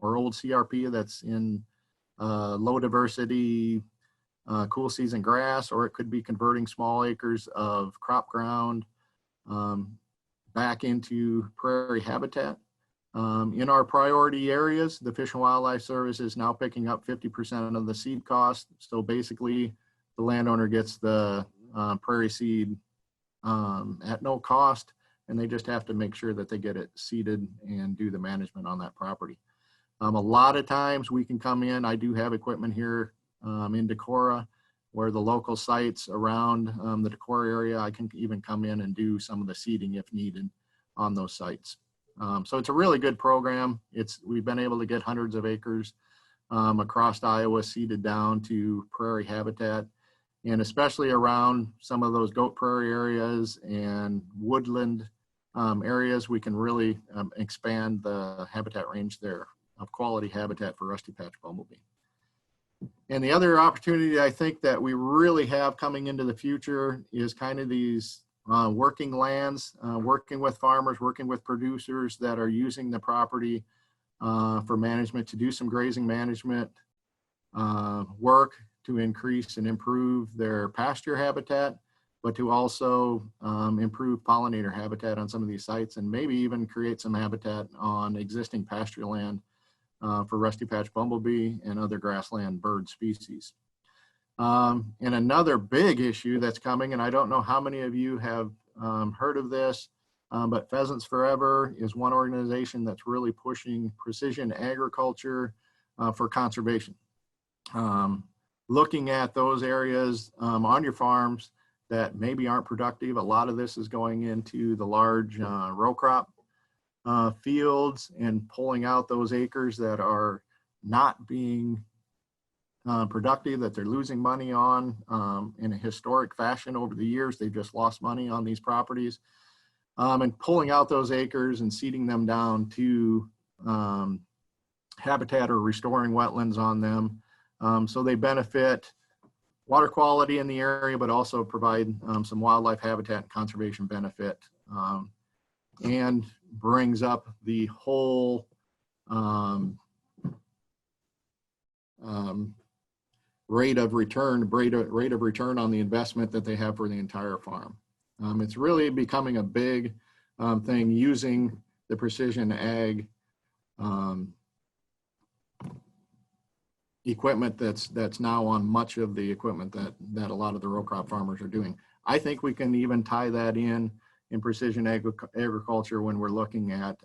or old CRP that's in low diversity, cool season grass, or it could be converting small acres of crop ground back into prairie habitat. In our priority areas, the Fish and Wildlife Service is now picking up 50% of the seed cost. So basically, the landowner gets the prairie seed at no cost, and they just have to make sure that they get it seeded and do the management on that property. A lot of times we can come in, I do have equipment here in Decorah, where the local sites around the Decorah area, I can even come in and do some of the seeding if needed on those sites. So it's a really good program. We've been able to get hundreds of acres across Iowa seeded down to prairie habitat, and especially around some of those goat prairie areas and woodland areas, we can really expand the habitat range there of quality habitat for rusty patch bumblebee. And the other opportunity I think that we really have coming into the future is kind of these working lands, working with farmers, working with producers that are using the property for management, to do some grazing management work to increase and improve their pasture habitat, but to also improve pollinator habitat on some of these sites, and maybe even create some habitat on existing pasture land for rusty patch bumblebee and other grassland bird species. And another big issue that's coming, and I don't know how many of you have heard of this, but Pheasants Forever is one organization that's really pushing precision agriculture for conservation. Looking at those areas on your farms that maybe aren't productive. A lot of this is going into the large row crop fields and pulling out those acres that are not being productive, that they're losing money on in a historic fashion over the years. They've just lost money on these properties, and pulling out those acres and seeding them down to habitat or restoring wetlands on them. So they benefit water quality in the area, but also provide some wildlife habitat and conservation benefit, and brings up the whole rate of return on the investment that they have for the entire farm. It's really becoming a big thing, using the precision ag equipment that's now on much of the equipment that a lot of the row crop farmers are doing. I think we can even tie that in precision agriculture when we're looking at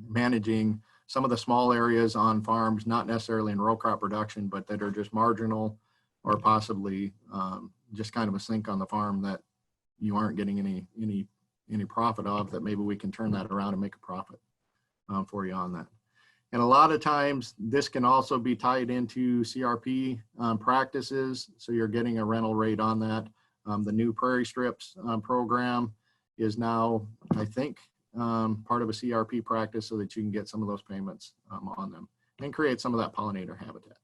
managing some of the small areas on farms, not necessarily in row crop production, but that are just marginal, or possibly just kind of a sink on the farm that you aren't getting any profit of, that maybe we can turn that around and make a profit for you on that. And a lot of times this can also be tied into CRP practices. So you're getting a rental rate on that. The new Prairie Strips program is now, I think, part of a CRP practice, so that you can get some of those payments on them and create some of that pollinator habitat.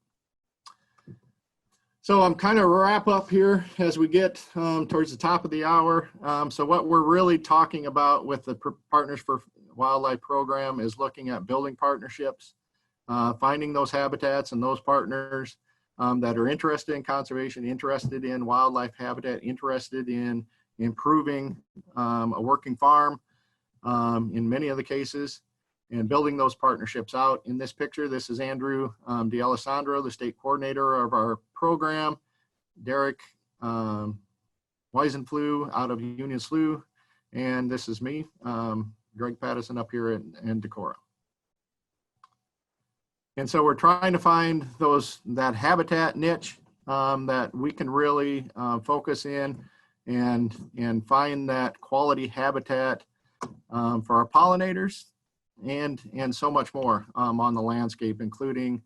So I'm kind of wrap up here as we get towards the top of the hour. So what we're really talking about with the Partners for Wildlife program is looking at building partnerships, finding those habitats and those partners that are interested in conservation, interested in wildlife habitat, interested in improving a working farm in many of the cases, and building those partnerships out. In this picture, this is Andrew D'Alessandro, the state coordinator of our program, Derek Weisenflew out of Union Slough, and this is me, Gregg Pattison, up here in Decorah. And so we're trying to find that habitat niche that we can really focus in and find that quality habitat for our pollinators, and so much more on the landscape, including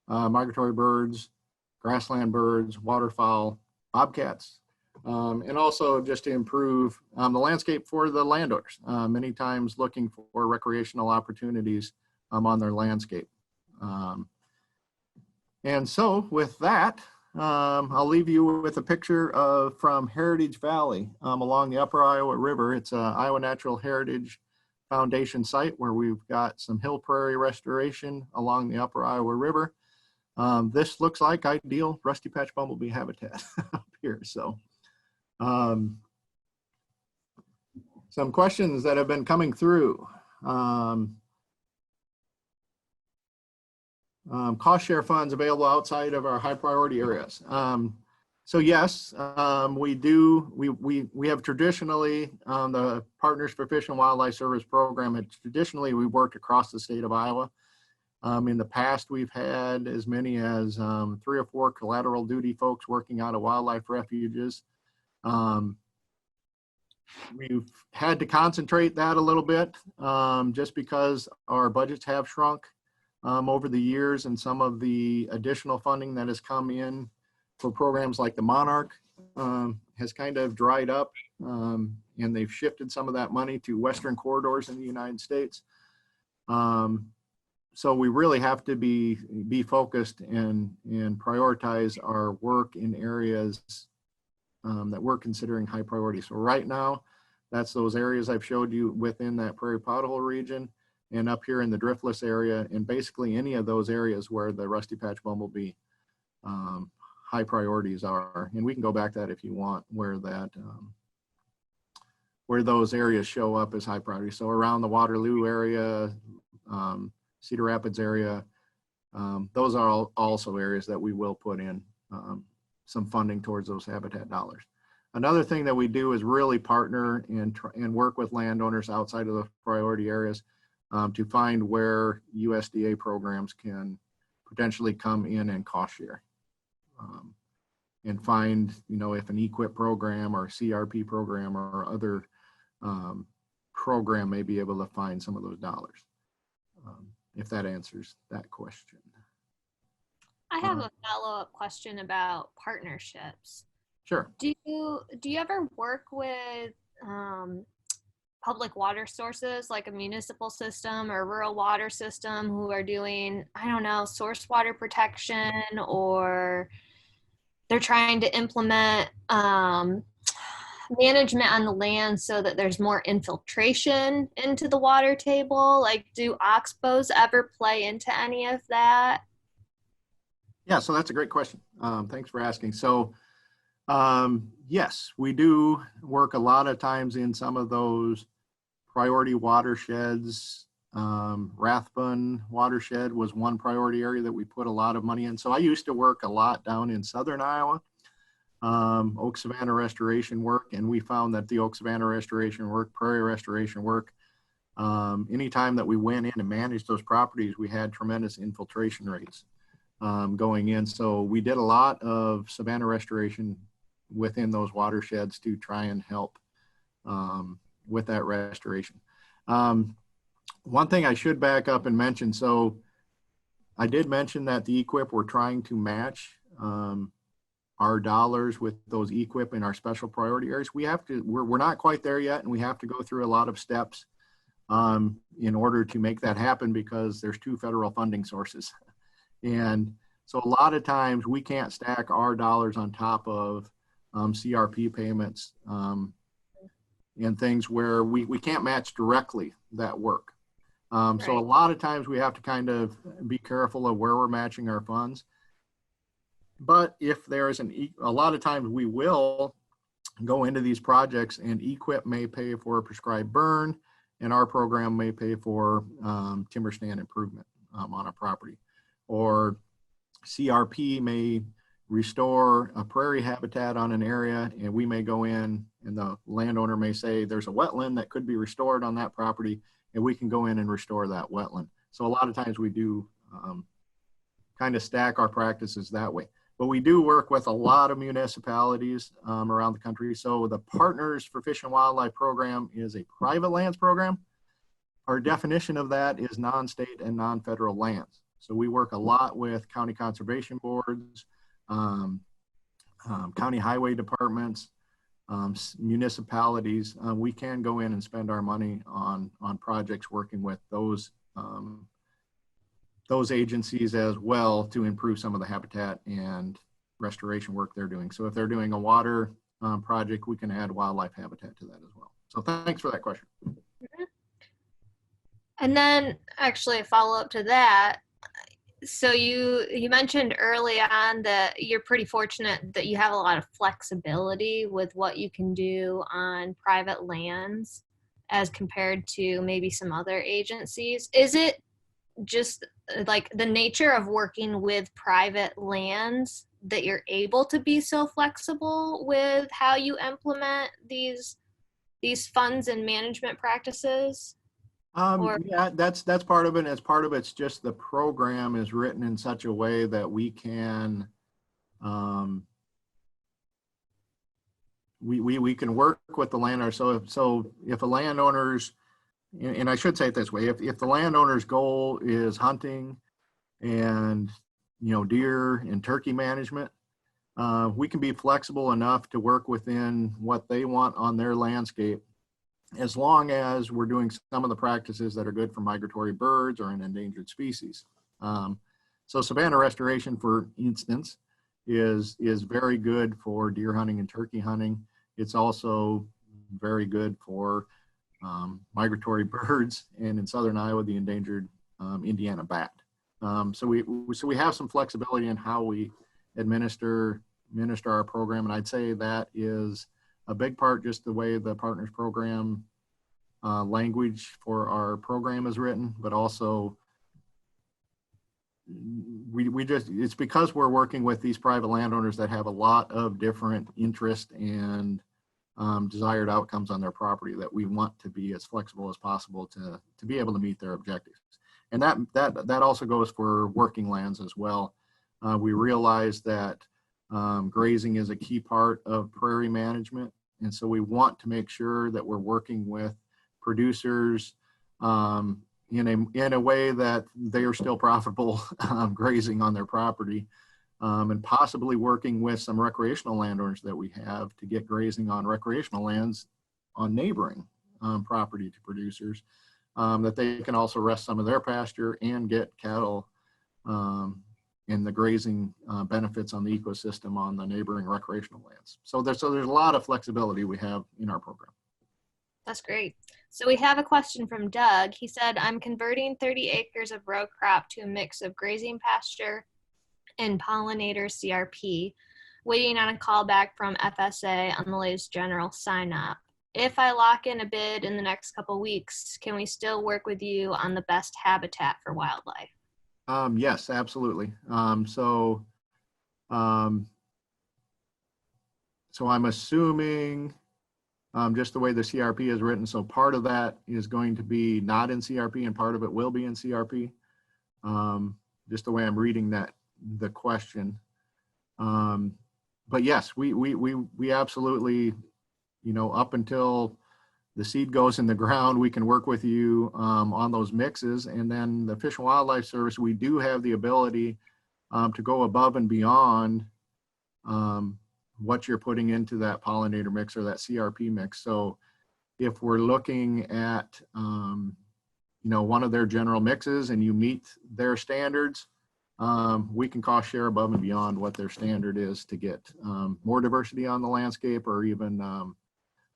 migratory birds, grassland birds, waterfowl, bobcats, and also just to improve the landscape for the landowners, many times looking for recreational opportunities on their landscape. And so with that, I'll leave you with a picture from Heritage Valley along the Upper Iowa River. It's a Iowa Natural Heritage Foundation site where we've got some hill prairie restoration along the Upper Iowa River. This looks like ideal rusty patch bumblebee habitat up here. So some questions that have been coming through. Cost share funds available outside of our high priority areas. So yes, we do. We have traditionally the Partners for Fish and Wildlife Service program. And traditionally, we worked across the state of Iowa. In the past, we've had as many as 3 or 4 collateral duty folks working out of wildlife refuges. We've had to concentrate that a little bit just because our budgets have shrunk over the years, and some of the additional funding that has come in for programs like the Monarch has kind of dried up, and they've shifted some of that money to western corridors in the United States. So we really have to be focused and prioritize our work in areas that we're considering high priority. So right now, that's those areas I've showed you within that Prairie pothole region, and up here in the driftless area, and basically any of those areas where the rusty patch bumblebee high priorities are. And we can go back to that if you want, where that where those areas show up as high priority. So around the Waterloo area, Cedar Rapids area, those are also areas that we will put in some funding towards those habitat dollars. Another thing that we do is really partner and work with landowners outside of the priority areas to find where USDA programs can potentially come in and cost share, and find, you know, if an EQIP program or CRP program or other program may be able to find some of those dollars, if that answers that question. I have a follow-up question about partnerships. Sure. Do you ever work with public water sources like a municipal system or rural water system who are doing, I don't know, source water protection, or they're trying to implement management on the land so that there's more infiltration into the water table? Like, do oxbows ever play into any of that? Yeah, so that's a great question. Thanks for asking. So yes, we do work a lot of times in some of those priority watersheds. Rathbun watershed was one priority area that we put a lot of money in. So I used to work a lot down in southern Iowa, oak savanna restoration work, and we found that the oak savanna restoration work, prairie restoration work, anytime that we went in and managed those properties, we had tremendous infiltration rates going in. So we did a lot of savanna restoration within those watersheds to try and help with that restoration. One thing I should back up and mention, so I did mention that the EQIP, we're trying to match our dollars with those EQIP in our special priority areas. We're not quite there yet, and we have to go through a lot of steps in order to make that happen, because there's 2 federal funding sources. And so a lot of times we can't stack our dollars on top of CRP payments and things where we can't match directly that work. Right. So a lot of times we have to kind of be careful of where we're matching our funds. But if there is a lot of times we will go into these projects, and EQIP may pay for a prescribed burn, and our program may pay for timber stand improvement on a property. Or CRP may restore a prairie habitat on an area, and we may go in, and the landowner may say there's a wetland that could be restored on that property, and we can go in and restore that wetland. So a lot of times we do kind of stack our practices that way. But we do work with a lot of municipalities around the country. So the Partners for Fish and Wildlife program is a private lands program. our definition of that is non-state and non-federal lands. So we work a lot with county conservation boards, county highway departments, municipalities. We can go in and spend our money on projects working with those agencies as well to improve some of the habitat and restoration work they're doing. So if they're doing a water project, we can add wildlife habitat to that as well. So thanks for that question. And then actually a follow up to that. So you mentioned early on that you're pretty fortunate that you have a lot of flexibility with what you can do on private lands as compared to maybe some other agencies. Is it just like the nature of working with private lands that you're able to be so flexible with how you implement these funds and management practices? Yeah, that's part of it. As part of it's just the program is written in such a way that we can we can work with the landowner. So if a landowner's, and I should say it this way, if the landowner's goal is hunting and deer and turkey management, we can be flexible enough to work within what they want on their landscape, as long as we're doing some of the practices that are good for migratory birds or an endangered species. So savanna restoration, for instance, is very good for deer hunting and turkey hunting. It's also very good for migratory birds, and in southern Iowa, the endangered Indiana bat. So we have some flexibility in how we administer our program, and I'd say that is a big part, just the way the Partners Program language for our program is written, but also it's because we're working with these private landowners that have a lot of different interest and desired outcomes on their property, that we want to be as flexible as possible to be able to meet their objectives. And that also goes for working lands as well. We realize that grazing is a key part of prairie management. And so we want to make sure that we're working with producers in a way that they are still profitable grazing on their property, and possibly working with some recreational landowners that we have to get grazing on recreational lands on neighboring property to producers, that they can also rest some of their pasture and get cattle and the grazing benefits on the ecosystem on the neighboring recreational lands. So there's a lot of flexibility we have in our program. That's great. So we have a question from Doug. He said, I'm converting 30 acres of row crop to a mix of grazing pasture and pollinator CRP, waiting on a call back from FSA on the latest general sign-up. If I lock in a bid in the next couple weeks, can we still work with you on the best habitat for wildlife? Yes, absolutely. So I'm assuming just the way the CRP is written, so part of that is going to be not in CRP and part of it will be in CRP. Just the way I'm reading the question. But yes, we absolutely, up until the seed goes in the ground, we can work with you on those mixes. And then the Fish and Wildlife Service, we do have the ability to go above and beyond what you're putting into that pollinator mix or that CRP mix. So if we're looking at, one of their general mixes and you meet their standards, we can cost share above and beyond what their standard is to get more diversity on the landscape, or even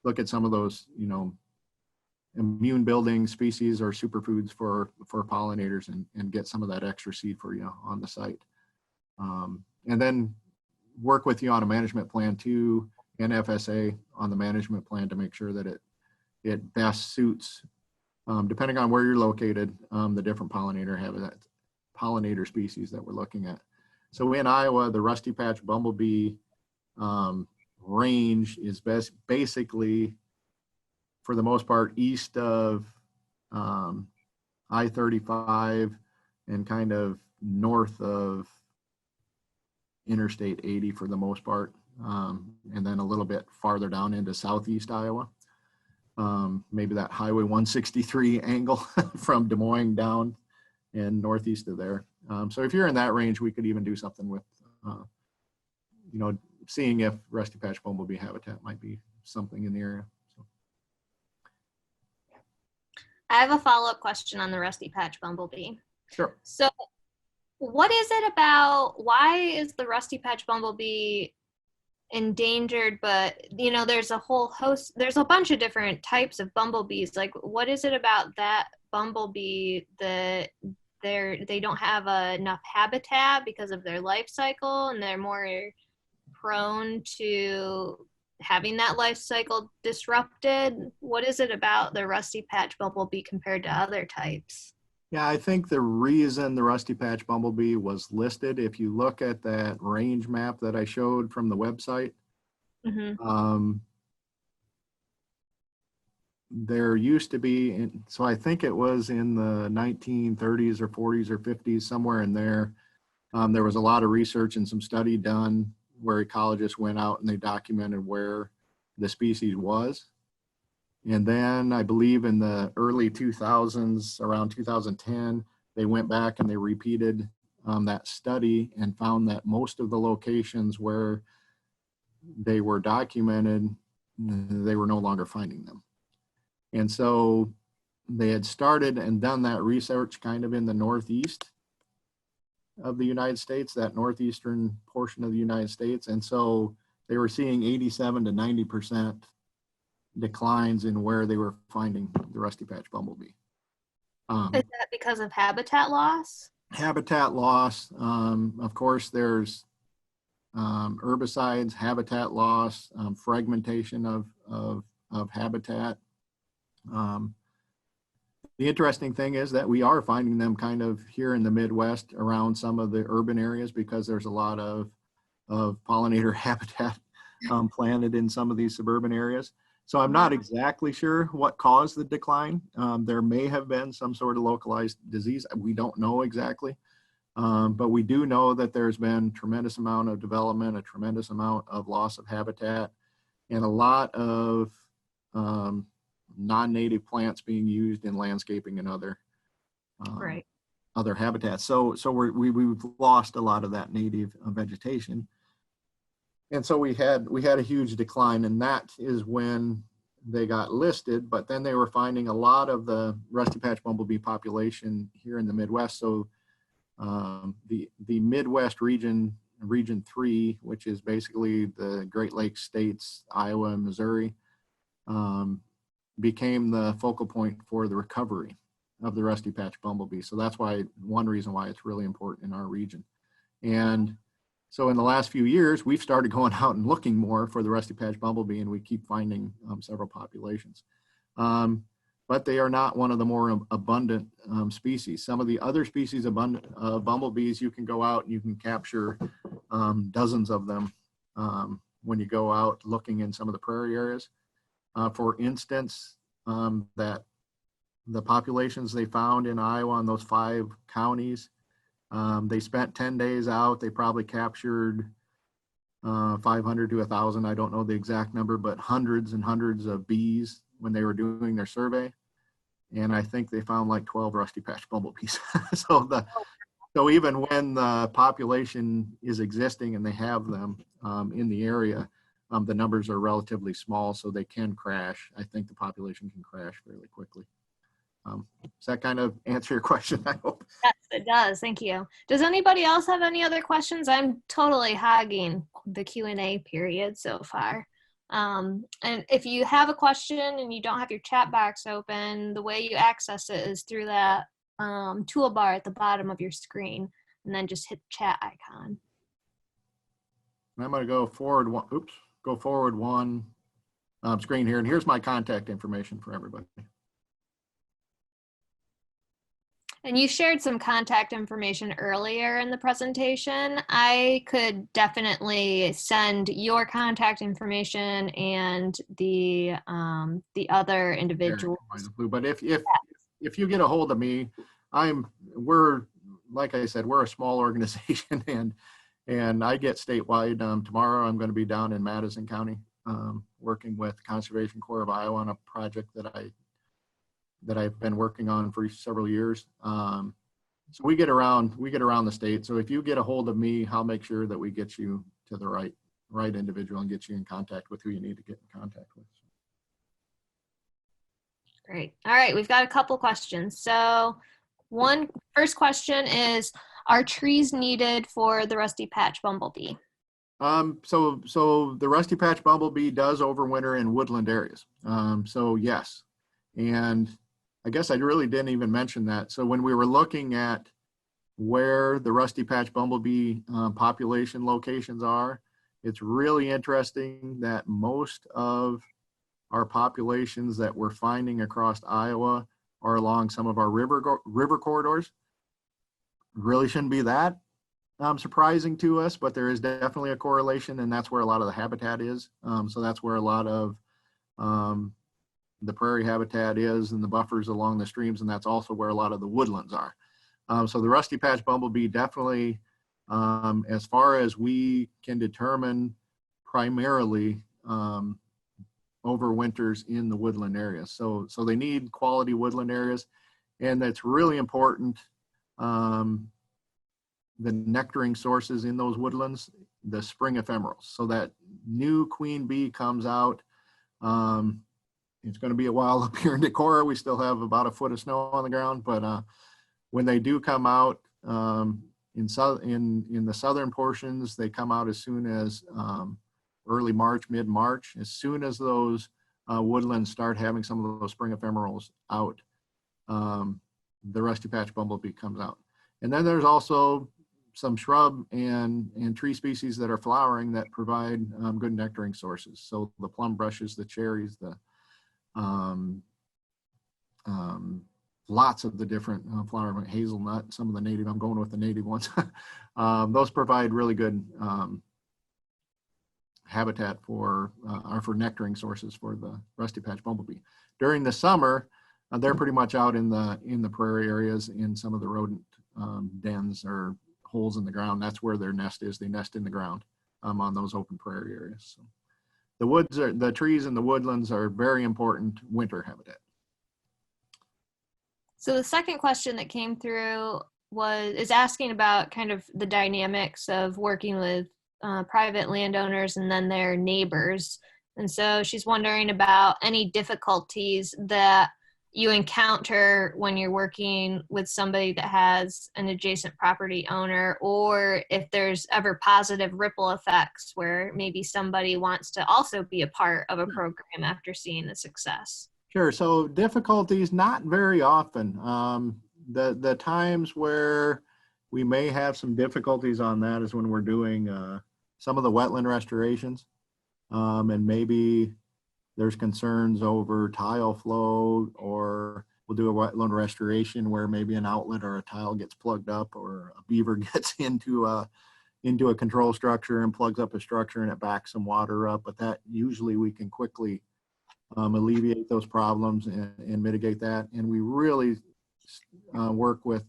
look at some of those, immune building species or superfoods for pollinators and get some of that extra seed for you on the site. And then work with you on a management plan too, and FSA on the management plan to make sure that it best suits, depending on where you're located, the different pollinator species that we're looking at. So in Iowa, the rusty patch bumblebee range is basically, for the most part, east of I-35 and kind of north of Interstate 80 for the most part, and then a little bit farther down into southeast Iowa. maybe that Highway 163 angle from Des Moines down and northeast of there. So if you're in that range, we could even do something with, seeing if rusty patch bumblebee habitat might be something in the area. So. I have a follow-up question on the rusty patch bumblebee. Sure. So what is it about, why is the rusty patch bumblebee endangered? But there's a whole host, there's a bunch of different types of bumblebees. Like, what is it about that bumblebee that they don't have enough habitat because of their life cycle, and they're more prone to having that life cycle disrupted? What is it about the rusty patch bumblebee compared to other types? Yeah, I think the reason the rusty patch bumblebee was listed, if you look at that range map that I showed from the website, there used to be, so I think it was in the 1930s or 40s or 50s, somewhere in there, there was a lot of research and some study done where ecologists went out and they documented where the species was. And then I believe in the early 2000s, around 2010, they went back and they repeated that study and found that most of the locations where they were documented, they were no longer finding them. And so they had started and done that research kind of in the northeast of the United States, that northeastern portion of the United States. And so they were seeing 87 to 90% declines in where they were finding the rusty patch bumblebee. Is that because of habitat loss? Habitat loss. Of course, there's herbicides, habitat loss, fragmentation of habitat. The interesting thing is that we are finding them kind of here in the Midwest around some of the urban areas because there's a lot of pollinator habitat planted in some of these suburban areas. So I'm not exactly sure what caused the decline. There may have been some sort of localized disease. We don't know exactly, but we do know that there's been tremendous amount of development, a tremendous amount of loss of habitat, and a lot of non-native plants being used in landscaping and other other habitats. So we've lost a lot of that native vegetation. And so we had a huge decline, and that is when they got listed. But then they were finding a lot of the rusty patch bumblebee population here in the Midwest. So the Midwest region, Region 3, which is basically the Great Lakes states, Iowa and Missouri, became the focal point for the recovery of the rusty patch bumblebee. So that's one reason why it's really important in our region. And so in the last few years, we've started going out and looking more for the rusty patch bumblebee, and we keep finding several populations. But they are not one of the more abundant species. Some of the other species of bumblebees, you can go out and you can capture dozens of them when you go out looking in some of the prairie areas. For instance, that the populations they found in Iowa in those 5 counties, they spent 10 days out. They probably captured 500 to 1,000. I don't know the exact number, but hundreds and hundreds of bees when they were doing their survey. And I think they found like 12 rusty patch bumblebees. So even when the population is existing and they have them in the area, the numbers are relatively small, so they can crash. I think the population can crash fairly quickly. Does that kind of answer your question, I hope? Yes, it does. Thank you. Does anybody else have any other questions? I'm totally hogging the Q&A period so far. And if you have a question and you don't have your chat box open, the way you access it is through that toolbar at the bottom of your screen, and then just hit the chat icon. I'm going to go forward one screen here, and here's my contact information for everybody. And you shared some contact information earlier in the presentation. I could definitely send your contact information and the other individuals. But if you get a hold of me, we're like I said, we're a small organization, and I get statewide. Tomorrow I'm going to be down in Madison County working with Conservation Corps of Iowa on a project that I've been working on for several years. So we get around the state. So if you get a hold of me, I'll make sure that we get you to the right individual and get you in contact with who you need to get in contact with. Great. All right, we've got a couple questions. So first question is, are trees needed for the rusty patch bumblebee? So the rusty patch bumblebee does overwinter in woodland areas. So yes, and I guess I really didn't even mention that. So when we were looking at where the rusty patch bumblebee population locations are, it's really interesting that most of our populations that we're finding across Iowa are along some of our river corridors. Really shouldn't be that surprising to us, but there is definitely a correlation, and that's where a lot of the habitat is. So that's where a lot of the prairie habitat is, and the buffers along the streams, and that's also where a lot of the woodlands are. So the rusty patch bumblebee definitely, as far as we can determine, primarily overwinters in the woodland areas. So they need quality woodland areas, and that's really important. The nectaring sources in those woodlands, the spring ephemerals. So that new queen bee comes out. It's going to be a while up here in Decorah. We still have about a foot of snow on the ground, but when they do come out in the southern portions, they come out as soon as early March, mid-March. As soon as those woodlands start having some of those spring ephemerals out, the rusty patch bumblebee comes out. And then there's also some shrub and tree species that are flowering that provide good nectaring sources. So the plum brushes, the cherries, the lots of the different flowering, hazelnut, some of the native, I'm going with the native ones. Those provide really good habitat for nectaring sources for the rusty patch bumblebee. During the summer, they're pretty much out in the prairie areas, in some of the rodent dens or holes in the ground. That's where their nest is. They nest in the ground on those open prairie areas. So the trees and the woodlands are very important winter habitat. So the second question that came through is asking about kind of the dynamics of working with private landowners and then their neighbors. And so she's wondering about any difficulties that you encounter when you're working with somebody that has an adjacent property owner, or if there's ever positive ripple effects where maybe somebody wants to also be a part of a program after seeing the success. Sure. So difficulties, not very often. The times where we may have some difficulties on that is when we're doing some of the wetland restorations, and maybe there's concerns over tile flow, or we'll do a wetland restoration where maybe an outlet or a tile gets plugged up, or a beaver gets into a control structure and plugs up a structure and it backs some water up. But that usually we can quickly alleviate those problems and mitigate that. And we really work with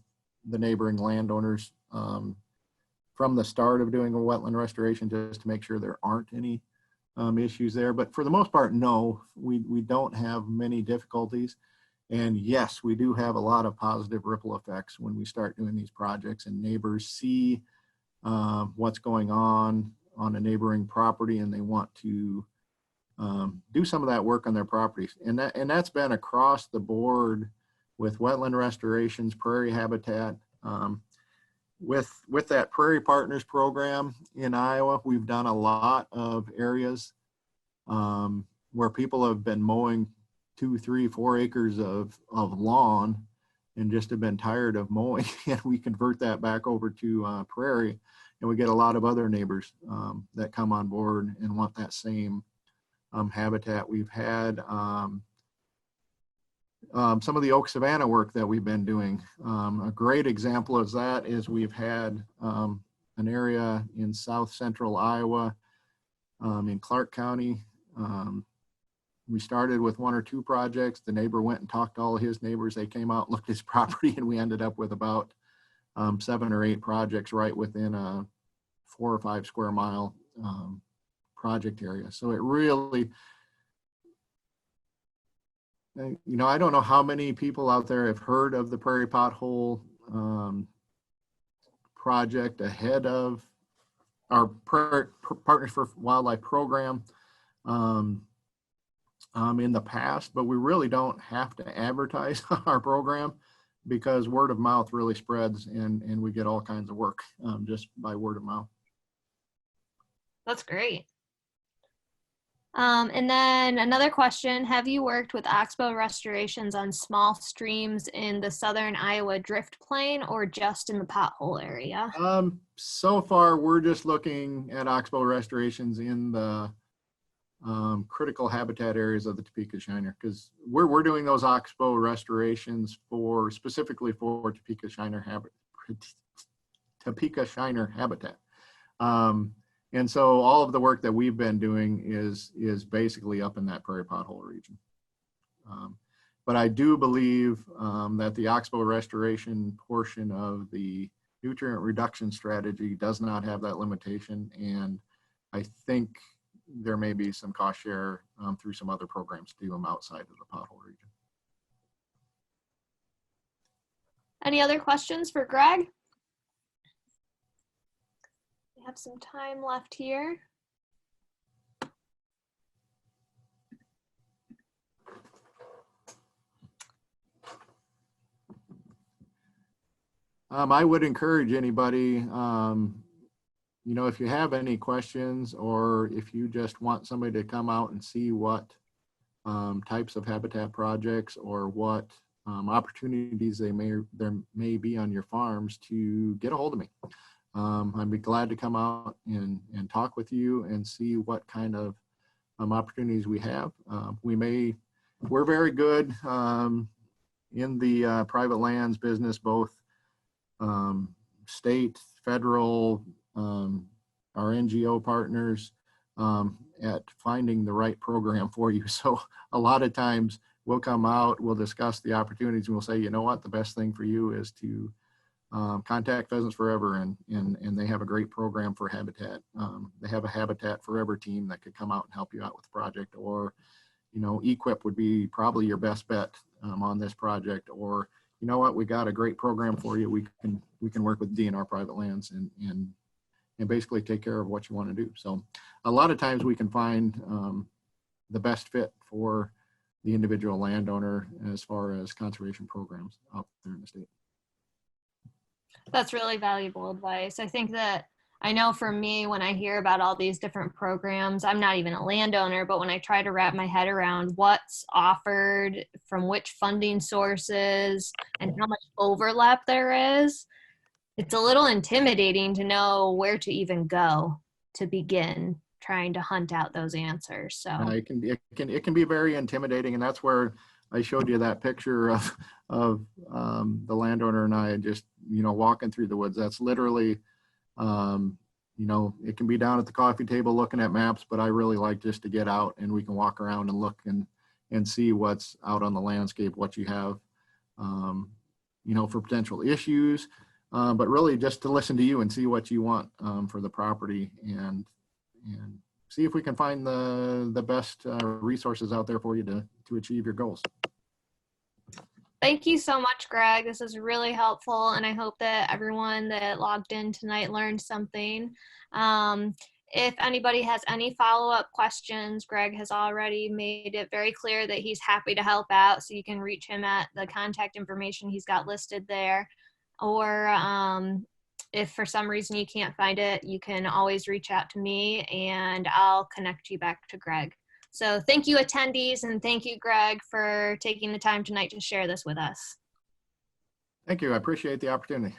the neighboring landowners from the start of doing a wetland restoration, just to make sure there aren't any issues there. But for the most part, no, we don't have many difficulties. And yes, we do have a lot of positive ripple effects when we start doing these projects, and neighbors see what's going on a neighboring property, and they want to do some of that work on their properties. And that's been across the board with wetland restorations, prairie habitat. With that Prairie Partners program in Iowa, we've done a lot of areas where people have been mowing 2, 3, 4 acres of lawn and just have been tired of mowing, and we convert that back over to prairie, and we get a lot of other neighbors that come on board and want that same habitat. We've had some of the oak savanna work that we've been doing. A great example of that is we've had an area in south central Iowa in Clark County. We started with 1 or 2 projects. The neighbor went and talked to all of his neighbors. They came out and looked at his property, and we ended up with about 7 or 8 projects right within a 4 or 5 square mile project area. So it really, you know, I don't know how many people out there have heard of the Prairie Pothole project ahead of our Partners for Wildlife program in the past, but we really don't have to advertise our program because word of mouth really spreads, and we get all kinds of work just by word of mouth. That's great. And then another question, have you worked with oxbow restorations on small streams in the southern Iowa drift plain or just in the pothole area? So far, we're just looking at oxbow restorations in the critical habitat areas of the Topeka Shiner, because we're doing those oxbow restorations specifically for Topeka Shiner habitat. And so all of the work that we've been doing is basically up in that prairie pothole region. But I do believe that the oxbow restoration portion of the nutrient reduction strategy does not have that limitation. And I think there may be some cost share through some other programs to do them outside of the pothole region. Any other questions for Gregg? We have some time left here. I would encourage anybody, you know, if you have any questions or if you just want somebody to come out and see what types of habitat projects or what opportunities there may be on your farms, to get a hold of me. I'd be glad to come out and talk with you and see what kind of opportunities we have. We're very good in the private lands business, both state, federal, our NGO partners, at finding the right program for you. So a lot of times we'll come out, we'll discuss the opportunities, and we'll say, you know what, the best thing for you is to contact Pheasants Forever, and they have a great program for habitat. They have a Habitat Forever team that could come out and help you out with the project, or, you know, EQIP would be probably your best bet on this project, or, you know what, we got a great program for you. We can work with DNR Private Lands and basically take care of what you want to do. So a lot of times we can find the best fit for the individual landowner as far as conservation programs out there in the state. That's really valuable advice. I think that, I know for me, when I hear about all these different programs, I'm not even a landowner, but when I try to wrap my head around what's offered from which funding sources and how much overlap there is, it's a little intimidating to know where to even go to begin trying to hunt out those answers. So it can be very intimidating, and that's where I showed you that picture of the landowner and I just, you know, walking through the woods. That's literally, you know, it can be down at the coffee table looking at maps, but I really like just to get out and we can walk around and look and see what's out on the landscape, what you have, you know, for potential issues, but really just to listen to you and see what you want for the property, and see if we can find the best resources out there for you to achieve your goals. Thank you so much, Gregg. This is really helpful, and I hope that everyone that logged in tonight learned something. If anybody has any follow-up questions, Gregg has already made it very clear that he's happy to help out, so you can reach him at the contact information he's got listed there. Or if for some reason you can't find it, you can always reach out to me and I'll connect you back to Gregg. So thank you, attendees, and thank you, Gregg, for taking the time tonight to share this with us. Thank you. I appreciate the opportunity.